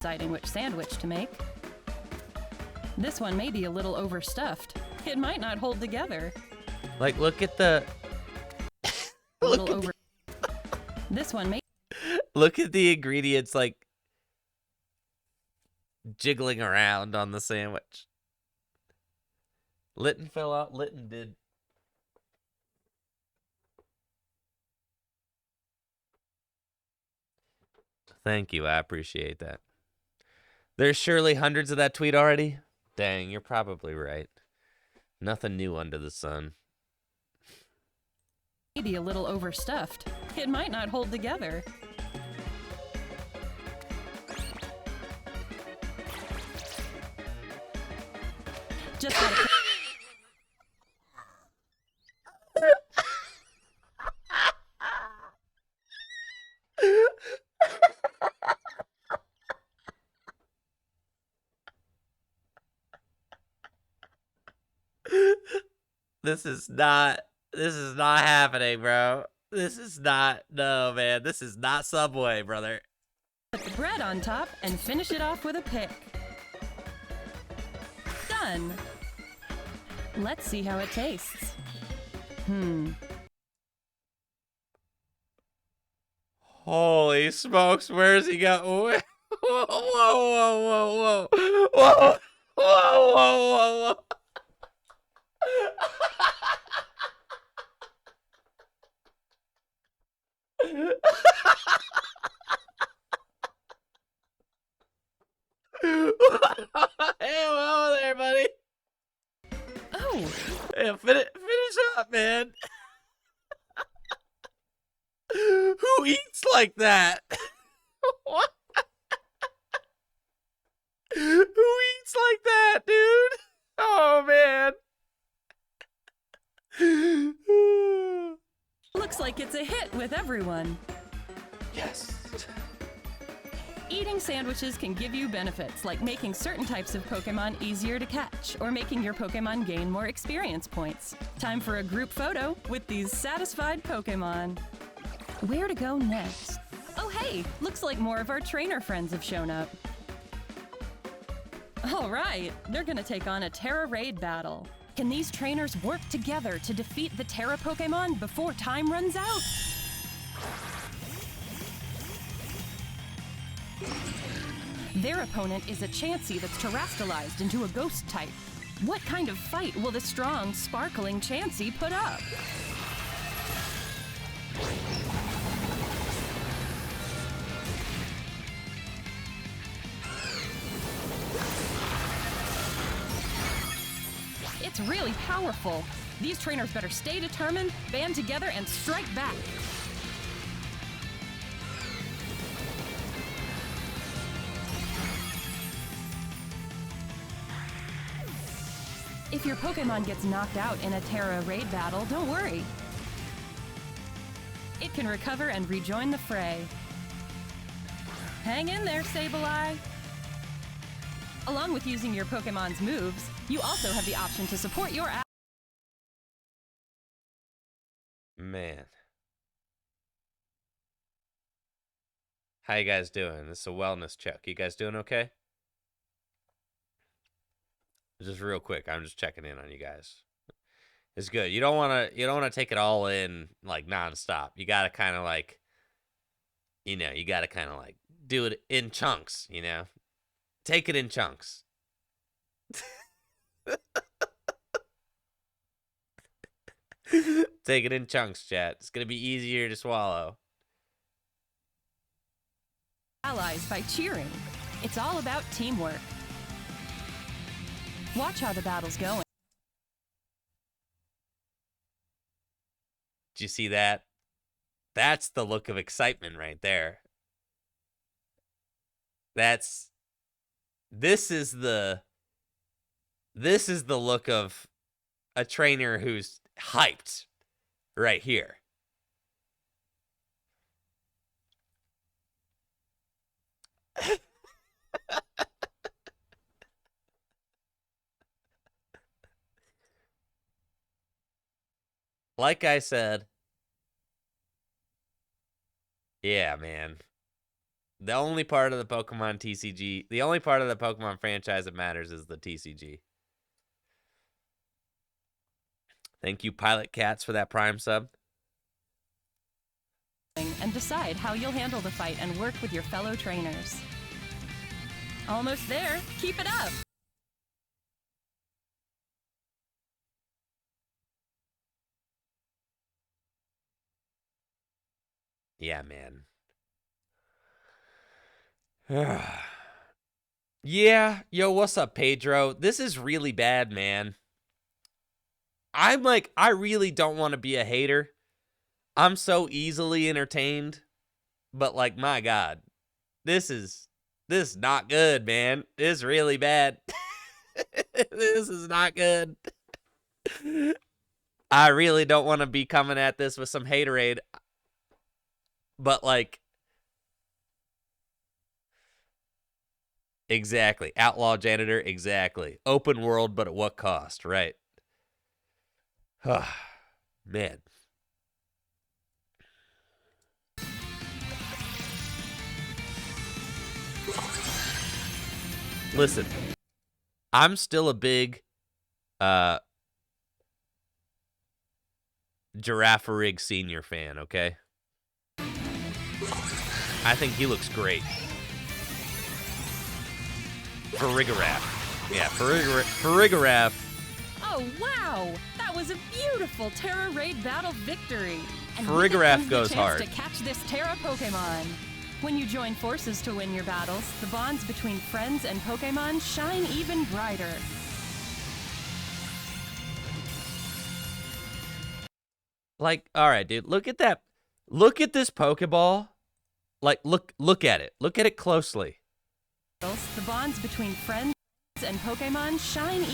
Speaker 2: Deciding which sandwich to make. This one may be a little overstuffed. It might not hold together.
Speaker 1: Like, look at the...
Speaker 2: A little over. This one may.
Speaker 1: Look at the ingredients, like, jiggling around on the sandwich. Litten fell out. Litten did. Thank you. I appreciate that. There's surely hundreds of that tweet already. Dang, you're probably right. Nothing new under the sun.
Speaker 2: Maybe a little overstuffed. It might not hold together. Just gotta
Speaker 1: This is not happening, bro. This is not, no, man. This is not Subway, brother.
Speaker 2: put the bread on top and finish it off with a pick. Done. Let's see how it tastes.
Speaker 1: Holy smokes, where's he go? Whoa, whoa, whoa, whoa, whoa, whoa, whoa, whoa, whoa. Hey, well there, buddy.
Speaker 2: Oh,
Speaker 1: Yeah, finish up, man. Who eats like that? What? Who eats like that, dude? Oh, man.
Speaker 2: looks like it's a hit with everyone.
Speaker 1: Yes.
Speaker 2: Eating sandwiches can give you benefits like making certain types of Pokemon easier to catch or making your Pokemon gain more experience points. Time for a group photo with these satisfied Pokemon. Where to go next? Oh hey, looks like more of our trainer friends have shown up. All right, they're gonna take on a Terra Raid battle. Can these trainers work together to defeat the Terra Pokemon before time runs out? Their opponent is a Chansey that's terrestrialized into a ghost type. What kind of fight will the strong, sparkling Chansey put up? It's really powerful. These trainers better stay determined, band together, and strike back. If your Pokemon gets knocked out in a Terra Raid battle, don't worry. It can recover and rejoin the fray. Hang in there, Sableye! Along with using your Pokemon's moves, you also have the option to support your
Speaker 1: Man. How you guys doing? This is a wellness check. You guys doing okay? Just real quick, I'm just checking in on you guys. It's good. You don't want to take it all in like nonstop. You got to kind of like, you got to kind of like do it in chunks, Take it in chunks. Take it in chunks, chat. It's going to be easier to swallow.
Speaker 2: allies by cheering. It's all about teamwork. Watch how the battle's going.
Speaker 1: Did you see that? That's the look of excitement right there. This is the look of a trainer who's hyped right here. Like I said, yeah, man. The only part of the Pokemon TCG, the only part of the Pokemon franchise that matters is the TCG. Thank you, Pilot Cats, for that Prime sub.
Speaker 2: And decide how you'll handle the fight and work with your fellow trainers. Almost there. Keep it up.
Speaker 1: Yeah, man. Yeah, yo, what's up, Pedro? This is really bad, man. I really don't want to be a hater. I'm so easily entertained, but like, my God, this is not good, man. This is really bad. This is not good. I really don't want to be coming at this with some haterade, but like, exactly. Outlaw janitor, exactly. Open world, but at what cost, right? Man. Listen, I'm still a big Giraffe Senior fan, okay? I think he looks great. Farigiraf. Yeah, Farigiraf.
Speaker 2: Oh, wow! That was a beautiful Terra Raid battle victory. And
Speaker 1: Farigiraf goes hard.
Speaker 2: To catch this Terra Pokemon. When you join forces to win your battles, the bonds between friends and Pokemon shine even brighter.
Speaker 1: Like, all right, dude, look at that. Look at this Pokeball. Like, look at it. Look at it closely.
Speaker 2: The bonds between friends and Pokemon shine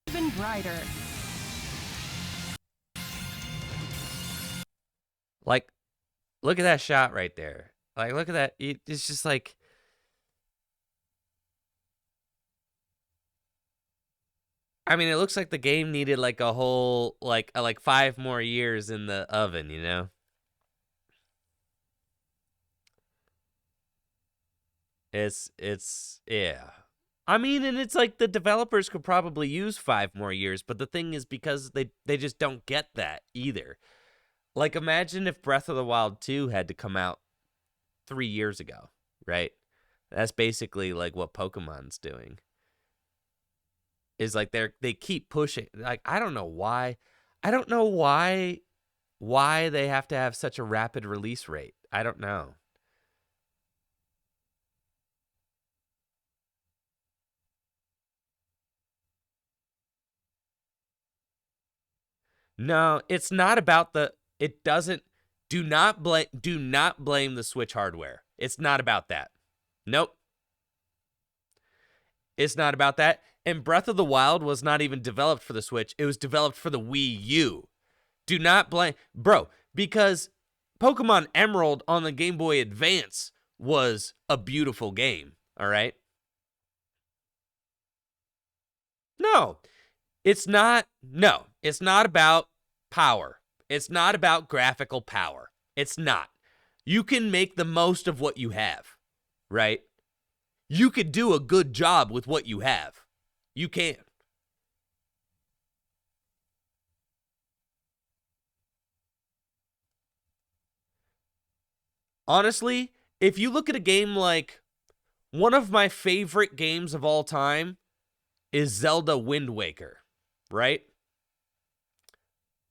Speaker 2: even brighter.
Speaker 1: Like, look at that shot right there. Like, look at that. It's just like, I mean, it looks like the game needed like a whole like 5 more years in the oven, you know? It's yeah. I mean, and it's like the developers could probably use 5 more years, but the thing is because they just don't get that either. Like imagine if Breath of the Wild 2 had to come out 3 years ago, right? That's basically like what Pokemon's doing. Is like they keep pushing. Like I don't know why. I don't know why they have to have such a rapid release rate. I don't know. No, it's not about the it doesn't do not blame the Switch hardware. It's not about that. Nope. It's not about that. And Breath of the Wild was not even developed for the Switch. It was developed for the Wii U. Do not blame bro, because Pokemon Emerald on the Game Boy Advance was a beautiful game, all right? No. It's not no, it's not about power. It's not about graphical power. It's not. You can make the most of what you have, right? You could do a good job with what you have. You can. Honestly, if you look at a game like one of my favorite games of all time is Zelda Wind Waker, right?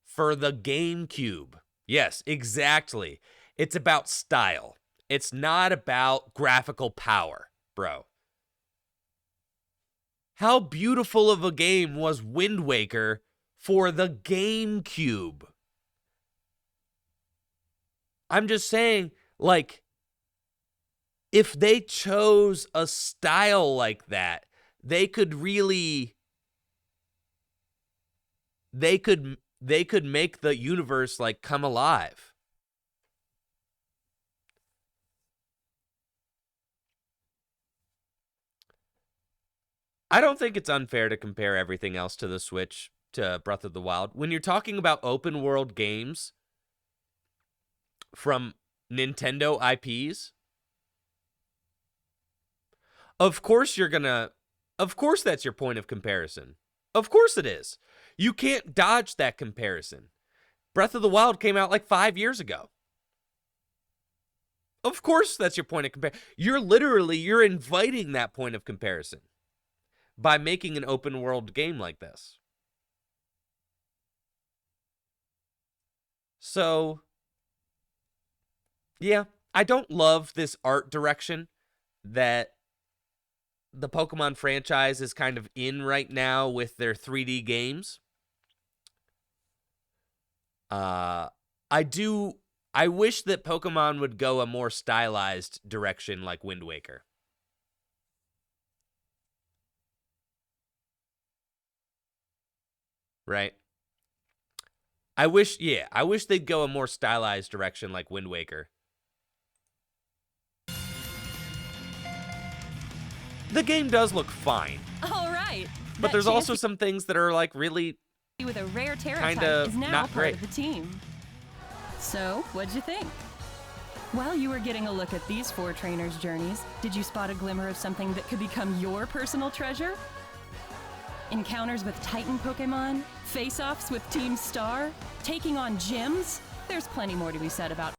Speaker 1: For the GameCube. Yes, exactly. It's about style. It's not about graphical power, bro. How beautiful of a game was Wind Waker for the GameCube? I'm just saying, like, if they chose a style like that, they could really they could make the universe like come alive. I don't think it's unfair to compare everything else to the Switch to Breath of the Wild. When you're talking about open world games from Nintendo IPs, of course of course that's your point of comparison. Of course it is. You can't dodge that comparison. Breath of the Wild came out like 5 years ago. Of course that's your point of comparison. You're inviting that point of comparison by making an open world game like this. So, yeah, I don't love this art direction that the Pokemon franchise is kind of in right now with their 3D games. I wish that Pokemon would go a more stylized direction like Wind Waker. Right? I wish they'd go a more stylized direction like Wind Waker. The game does look fine.
Speaker 2: All right.
Speaker 1: But there's also some things that are like really
Speaker 2: with a rare Terra
Speaker 1: kind
Speaker 2: type
Speaker 1: of
Speaker 2: is now
Speaker 1: not
Speaker 2: part
Speaker 1: great.
Speaker 2: of the team. So, what'd you think? While you were getting a look at these 4 trainers' journeys, did you spot a glimmer of something that could become your personal treasure? Encounters with Titan Pokemon? Face-offs with Team Star? Taking on gyms? There's plenty more to be said about.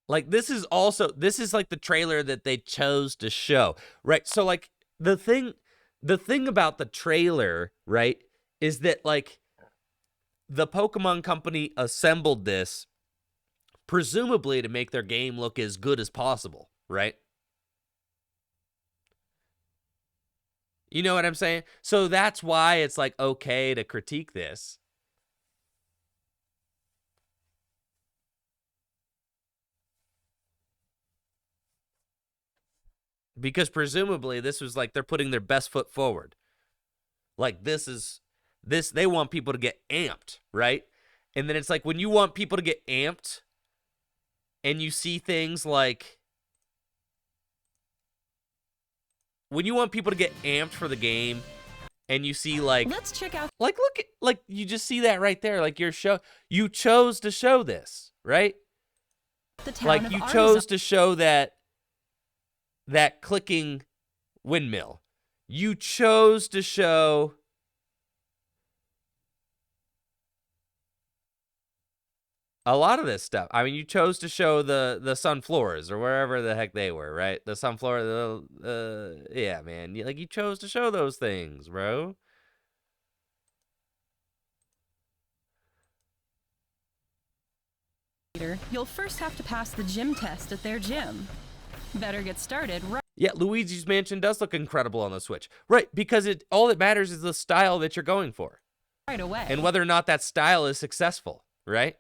Speaker 1: Like this is like the trailer that they chose to show, right? So like the thing about the trailer, right, is that like the Pokemon Company assembled this presumably to make their game look as good as possible, right? You know what I'm saying? So that's why it's like okay to critique this. Because presumably this was like they're putting their best foot forward. Like this they want people to get amped, right? And then it's like when you want people to get amped and you see things like when you want people to get amped for the game and you see like
Speaker 2: Let's check out
Speaker 1: look at like you just see that right there. Like you chose to show this, right?
Speaker 2: the town
Speaker 1: Like
Speaker 2: of
Speaker 1: you
Speaker 2: Arizona.
Speaker 1: chose to show that clicking windmill. You chose to show a lot of this stuff. I mean, you chose to show the sunflowers or wherever the heck they were, right? The sunflower, yeah, man. You chose to show those things, bro.
Speaker 2: You'll first have to pass the gym test at their gym. Better get started
Speaker 1: Yeah, Luigi's Mansion does look incredible on the Switch. Right, because all that matters is the style that you're going for.
Speaker 2: right away.
Speaker 1: And whether or not that style is successful, right?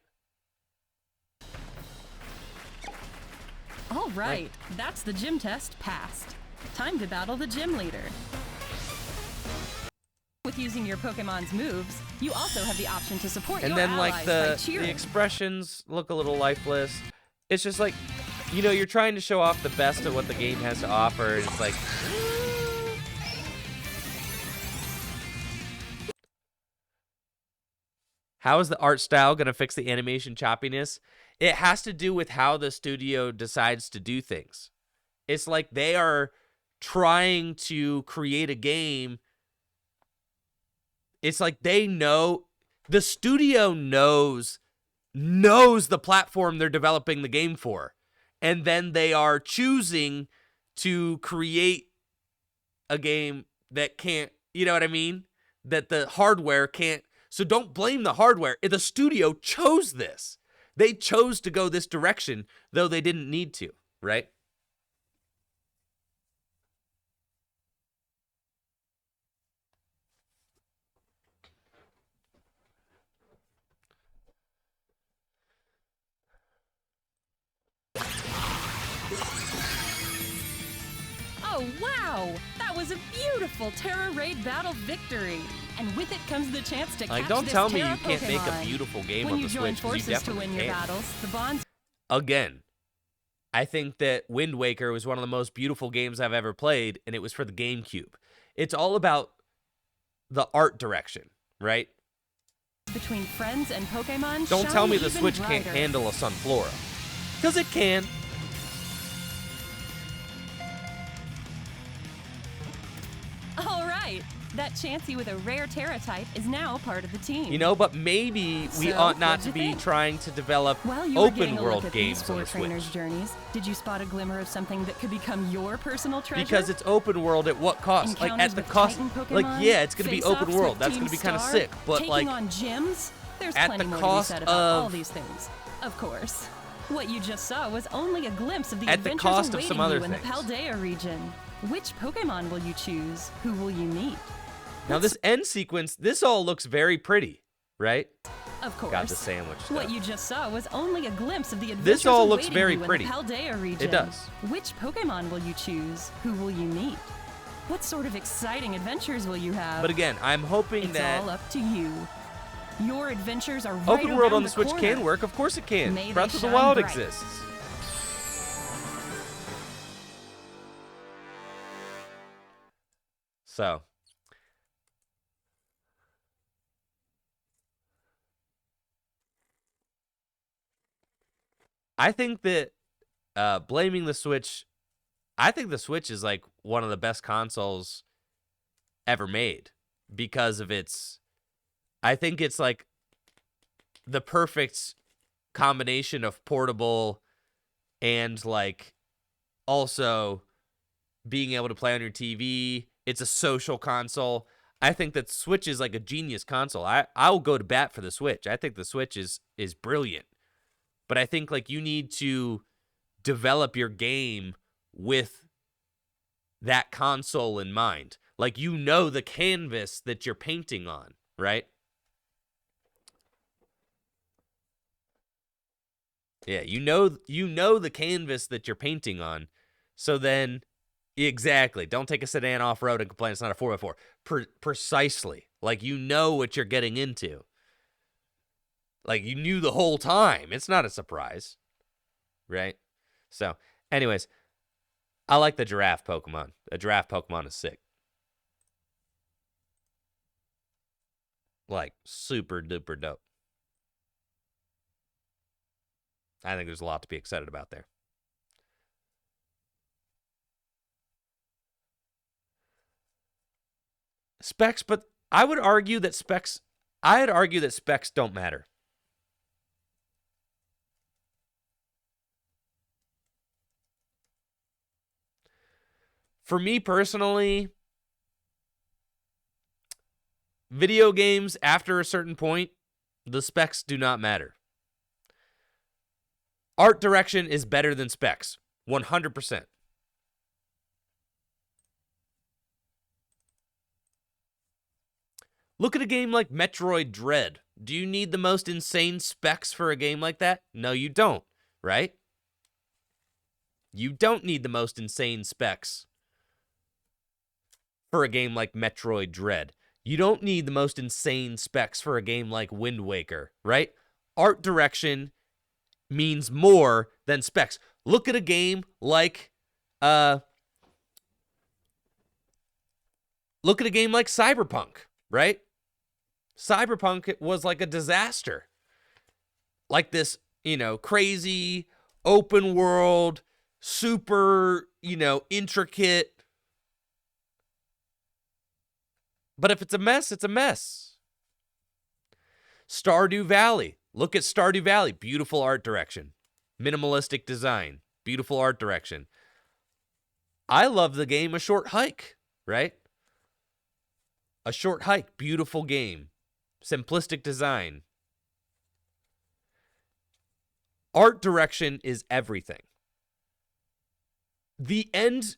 Speaker 2: All right, that's the gym test passed. Time to battle the gym leader. With using your Pokemon's moves, you also have the option to support
Speaker 1: And
Speaker 2: your
Speaker 1: then
Speaker 2: allies
Speaker 1: like
Speaker 2: by
Speaker 1: the
Speaker 2: cheering.
Speaker 1: expressions look a little lifeless. It's just like, you know, you're trying to show off the best of what the game has to offer, and it's like how is the art style going to fix the animation choppiness? It has to do with how the studio decides to do things. It's like they are trying to create a game. It's like they know, the studio knows the platform they're developing the game for. And then they are choosing to create a game that can't, you know what I mean? That the hardware can't. So don't blame the hardware. The studio chose this. They chose to go this direction, though they didn't need to, right?
Speaker 2: Oh, wow! That was a beautiful Terra Raid battle victory! And with it comes the chance to
Speaker 1: Like,
Speaker 2: catch
Speaker 1: don't
Speaker 2: this
Speaker 1: tell me
Speaker 2: Terra
Speaker 1: you can't make a
Speaker 2: Pokemon.
Speaker 1: beautiful game
Speaker 2: When
Speaker 1: on
Speaker 2: you
Speaker 1: the
Speaker 2: join
Speaker 1: Switch, 'cause you
Speaker 2: forces to
Speaker 1: definitely
Speaker 2: win your
Speaker 1: can.
Speaker 2: battles, the bonds
Speaker 1: Again, I think that Wind Waker was one of the most beautiful games I've ever played, and it was for the GameCube. It's all about the art direction, right?
Speaker 2: between friends and Pokemon
Speaker 1: Don't tell
Speaker 2: shine
Speaker 1: me the
Speaker 2: even
Speaker 1: Switch can't
Speaker 2: brighter.
Speaker 1: handle a Sunflora. Because it can.
Speaker 2: All right, that Chansey with a rare Terra type is now part of the team.
Speaker 1: You know, but maybe we
Speaker 2: So,
Speaker 1: ought not
Speaker 2: what'd
Speaker 1: to
Speaker 2: you
Speaker 1: be
Speaker 2: think?
Speaker 1: trying to develop
Speaker 2: While you were getting
Speaker 1: open
Speaker 2: a
Speaker 1: world
Speaker 2: look at these
Speaker 1: games on
Speaker 2: four
Speaker 1: the
Speaker 2: trainers'
Speaker 1: Switch.
Speaker 2: journeys, did you spot a glimmer of something that could become your personal treasure?
Speaker 1: Because it's open world at what cost? Like
Speaker 2: Encounters
Speaker 1: at the
Speaker 2: with
Speaker 1: cost,
Speaker 2: Titan
Speaker 1: like
Speaker 2: Pokemon,
Speaker 1: yeah, it's gonna be open
Speaker 2: face-offs
Speaker 1: world.
Speaker 2: with
Speaker 1: That's
Speaker 2: Team
Speaker 1: gonna be kind of
Speaker 2: Star,
Speaker 1: sick. But
Speaker 2: taking
Speaker 1: like
Speaker 2: on gyms, there's
Speaker 1: at
Speaker 2: plenty
Speaker 1: the
Speaker 2: more
Speaker 1: cost
Speaker 2: to be said about all
Speaker 1: of-
Speaker 2: these things. Of course. What you just saw was only a glimpse of the
Speaker 1: At the
Speaker 2: adventures
Speaker 1: cost of
Speaker 2: awaiting
Speaker 1: some other
Speaker 2: you in the
Speaker 1: things.
Speaker 2: Paldea region. Which Pokemon will you choose? Who will you meet?
Speaker 1: now this end sequence, this all looks very pretty, right?
Speaker 2: Of course.
Speaker 1: Got the sandwich stuff.
Speaker 2: What you just saw was only a glimpse of the adventures
Speaker 1: This all looks
Speaker 2: awaiting
Speaker 1: very
Speaker 2: you
Speaker 1: pretty.
Speaker 2: in the Paldea region.
Speaker 1: It does.
Speaker 2: Which Pokemon will you choose? Who will you meet? What sort of exciting adventures will you have?
Speaker 1: But again, I'm hoping
Speaker 2: it's
Speaker 1: that
Speaker 2: all up to you. Your adventures are right
Speaker 1: open world
Speaker 2: around
Speaker 1: on the Switch
Speaker 2: corner.
Speaker 1: can work. Of course it can.
Speaker 2: May they
Speaker 1: Breath of the
Speaker 2: shine
Speaker 1: Wild
Speaker 2: bright.
Speaker 1: exists. So, I think that blaming the Switch, I think the Switch is like one of the best consoles ever made because of its, I think it's like the perfect combination of portable and like also being able to play on your TV. It's a social console. I think that Switch is like a genius console. I'll go to bat for the Switch. I think the Switch is brilliant. But I think like you need to develop your game with that console in mind. Like you know the canvas that you're painting on, right? Yeah, you know the canvas that you're painting on. So then exactly, don't take a sedan off-road and complain it's not a 4x4. Precisely. Like you know what you're getting into. Like, you knew the whole time. It's not a surprise. Right? So, anyways, I like the giraffe Pokemon. The giraffe Pokemon is sick. like super duper dope. I think there's a lot to be excited about there. Specs, but I'd argue that specs don't matter. For me personally, video games, after a certain point, the specs do not matter. Art direction is better than specs, 100%. Look at a game like Metroid Dread. Do you need the most insane specs for a game like that? No, you don't, right? You don't need the most insane specs for a game like Metroid Dread. You don't need the most insane specs for a game like Wind Waker, right? Art direction means more than specs. Look at a game like Cyberpunk, right? Cyberpunk was like a disaster. Like this, crazy open world, super, intricate. But if it's a mess, it's a mess. Stardew Valley. Look at Stardew Valley. Beautiful art direction. Minimalistic design. Beautiful art direction. I love the game A Short Hike, right? A Short Hike. Beautiful game. Simplistic design. Art direction is everything. The end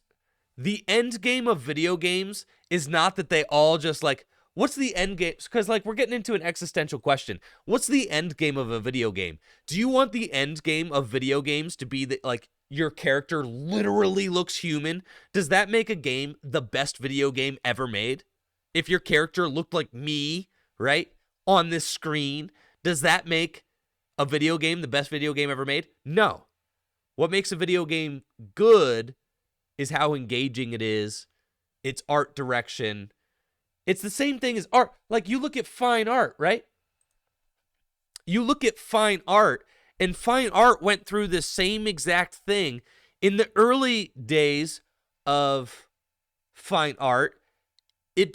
Speaker 1: game of video games is not that they all just like, what's the end game? Because we're getting into an existential question. What's the end game of a video game? Do you want the end game of video games to be that your character literally looks human? Does that make a game the best video game ever made? If your character looked like me, right, on this screen, does that make a video game the best video game ever made? No. What makes a video game good is how engaging it is, its art direction. It's the same thing as art. Like, you look at fine art, right? You look at fine art, and fine art went through the same exact thing. In the early days of fine art, it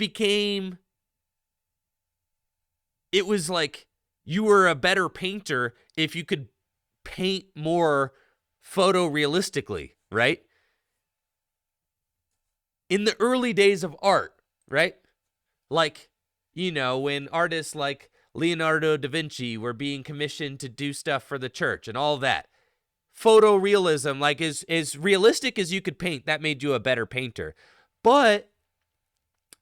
Speaker 1: was like you were a better painter if you could paint more photorealistically, right? In the early days of art, right? When artists like Leonardo da Vinci were being commissioned to do stuff for the church and all that. Photorealism, as realistic as you could paint, that made you a better painter. But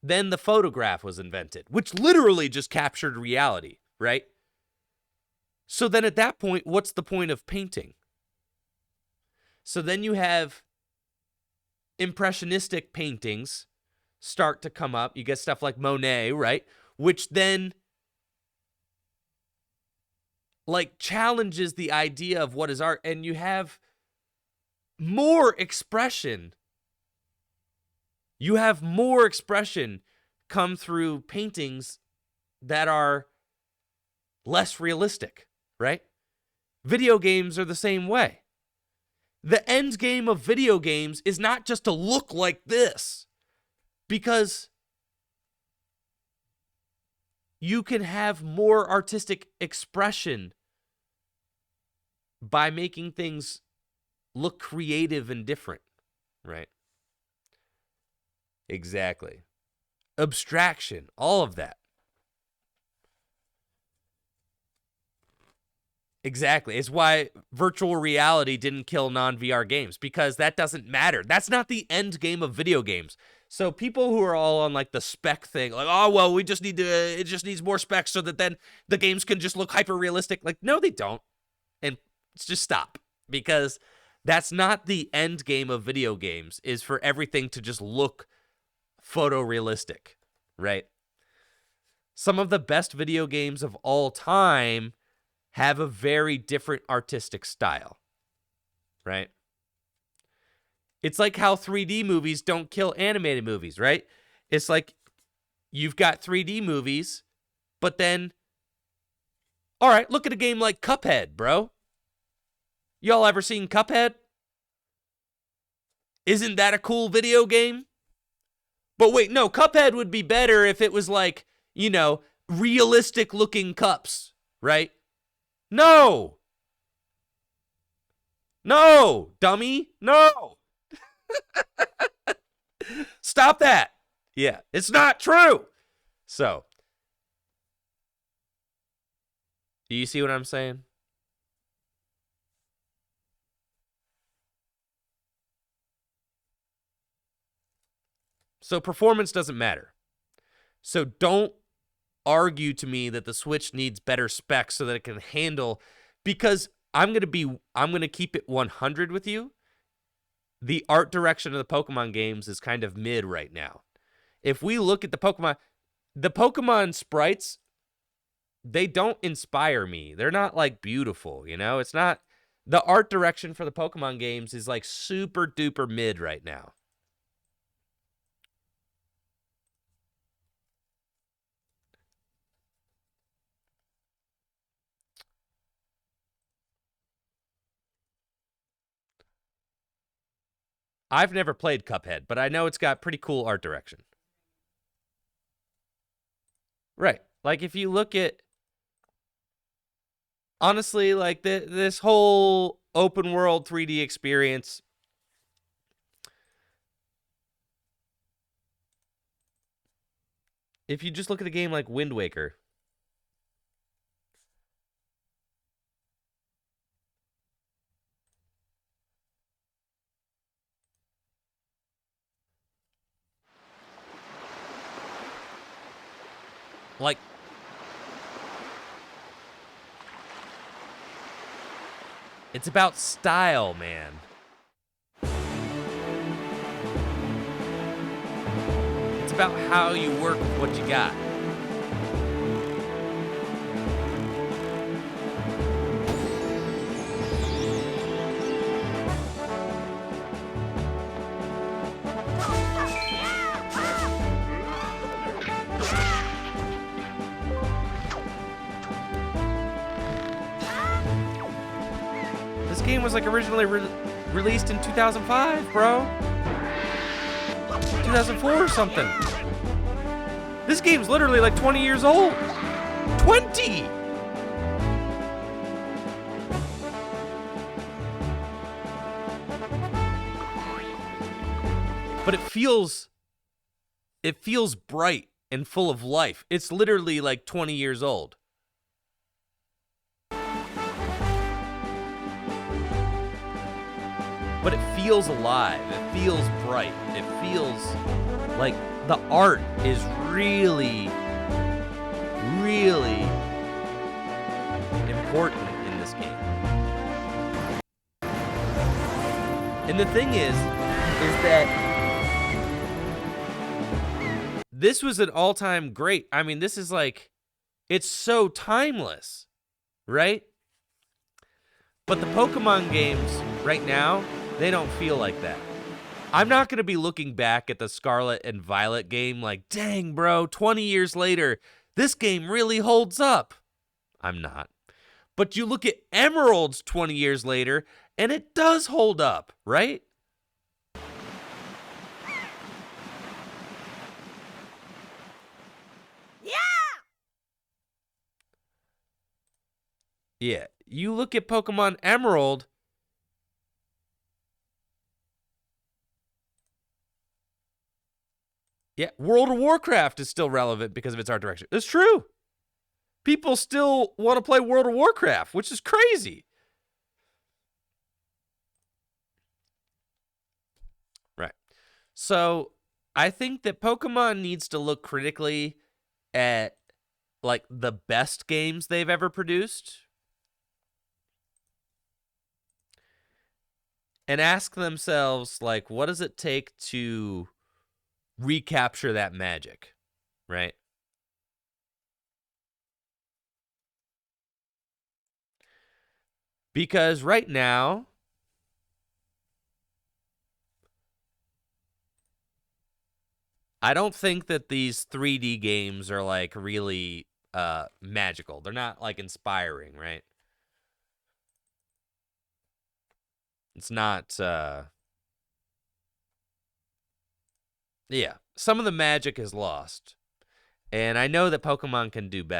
Speaker 1: then the photograph was invented, which literally just captured reality, right? So then at that point, what's the point of painting? So then you have impressionistic paintings start to come up. You get stuff like Monet, right? Which then challenges the idea of what is art, and you have more expression. You have more expression come through paintings that are less realistic, right? Video games are the same way. The end game of video games is not just to look like this, because you can have more artistic expression by making things look creative and different, right? Exactly. Abstraction, all of that. Exactly. It's why virtual reality didn't kill non-VR games, because that doesn't matter. That's not the end game of video games. So people who are all on the spec thing, oh, well, it just needs more specs so that then the games can just look hyper realistic. No, they don't. And just stop, because that's not the end game of video games, is for everything to just look photorealistic, right? Some of the best video games of all time have a very different artistic style, right? It's like how 3D movies don't kill animated movies, right? It's like you've got 3D movies But then, all right, look at a game like Cuphead, bro. Y'all ever seen Cuphead? Isn't that a cool video game? But wait, no, Cuphead would be better if it was like, you know, realistic looking cups, right? No! No, dummy. No! Stop that. Yeah, it's not true. So, do you see what I'm saying? So performance doesn't matter. So don't argue to me that the Switch needs better specs so that it can handle, because I'm going to keep it 100 with you. The art direction of the Pokemon games is kind of mid right now. If we look at the Pokemon sprites, they don't inspire me. They're not like beautiful, you know? It's not, the art direction for the Pokemon games is like super duper mid right now. I've never played Cuphead, but I know it's got pretty cool art direction. Right. Like if you look at, honestly, like this whole open world 3D experience, if you just look at a game like Wind Waker, like, it's about style, man. It's about how you work with what you got. This game was like originally released in 2005, bro. 2004 or something. This game's literally like 20 years old. 20! But it feels bright and full of life. It's literally like 20 years old. But it feels alive. It feels bright. It feels like the art is really, really important in this game. And the thing is that this was an all-time great. I mean, this is like, it's so timeless, right? But the Pokemon games right now, they don't feel like that. I'm not going to be looking back at the Scarlet and Violet game like, dang, bro, 20 years later, this game really holds up. I'm not. But you look at Emeralds 20 years later, and it does hold up, right? Yeah. You look at Pokemon Emerald, yeah, World of Warcraft is still relevant because of its art direction. It's true. People still want to play World of Warcraft, which is crazy. Right. So I think that Pokemon needs to look critically at like the best games they've ever produced and ask themselves, like, what does it take to recapture that magic, right? Because right now, I don't think that these 3D games are like really magical. They're not like inspiring, right? It's not yeah. Some of the magic is lost. And I know that Pokemon can do better.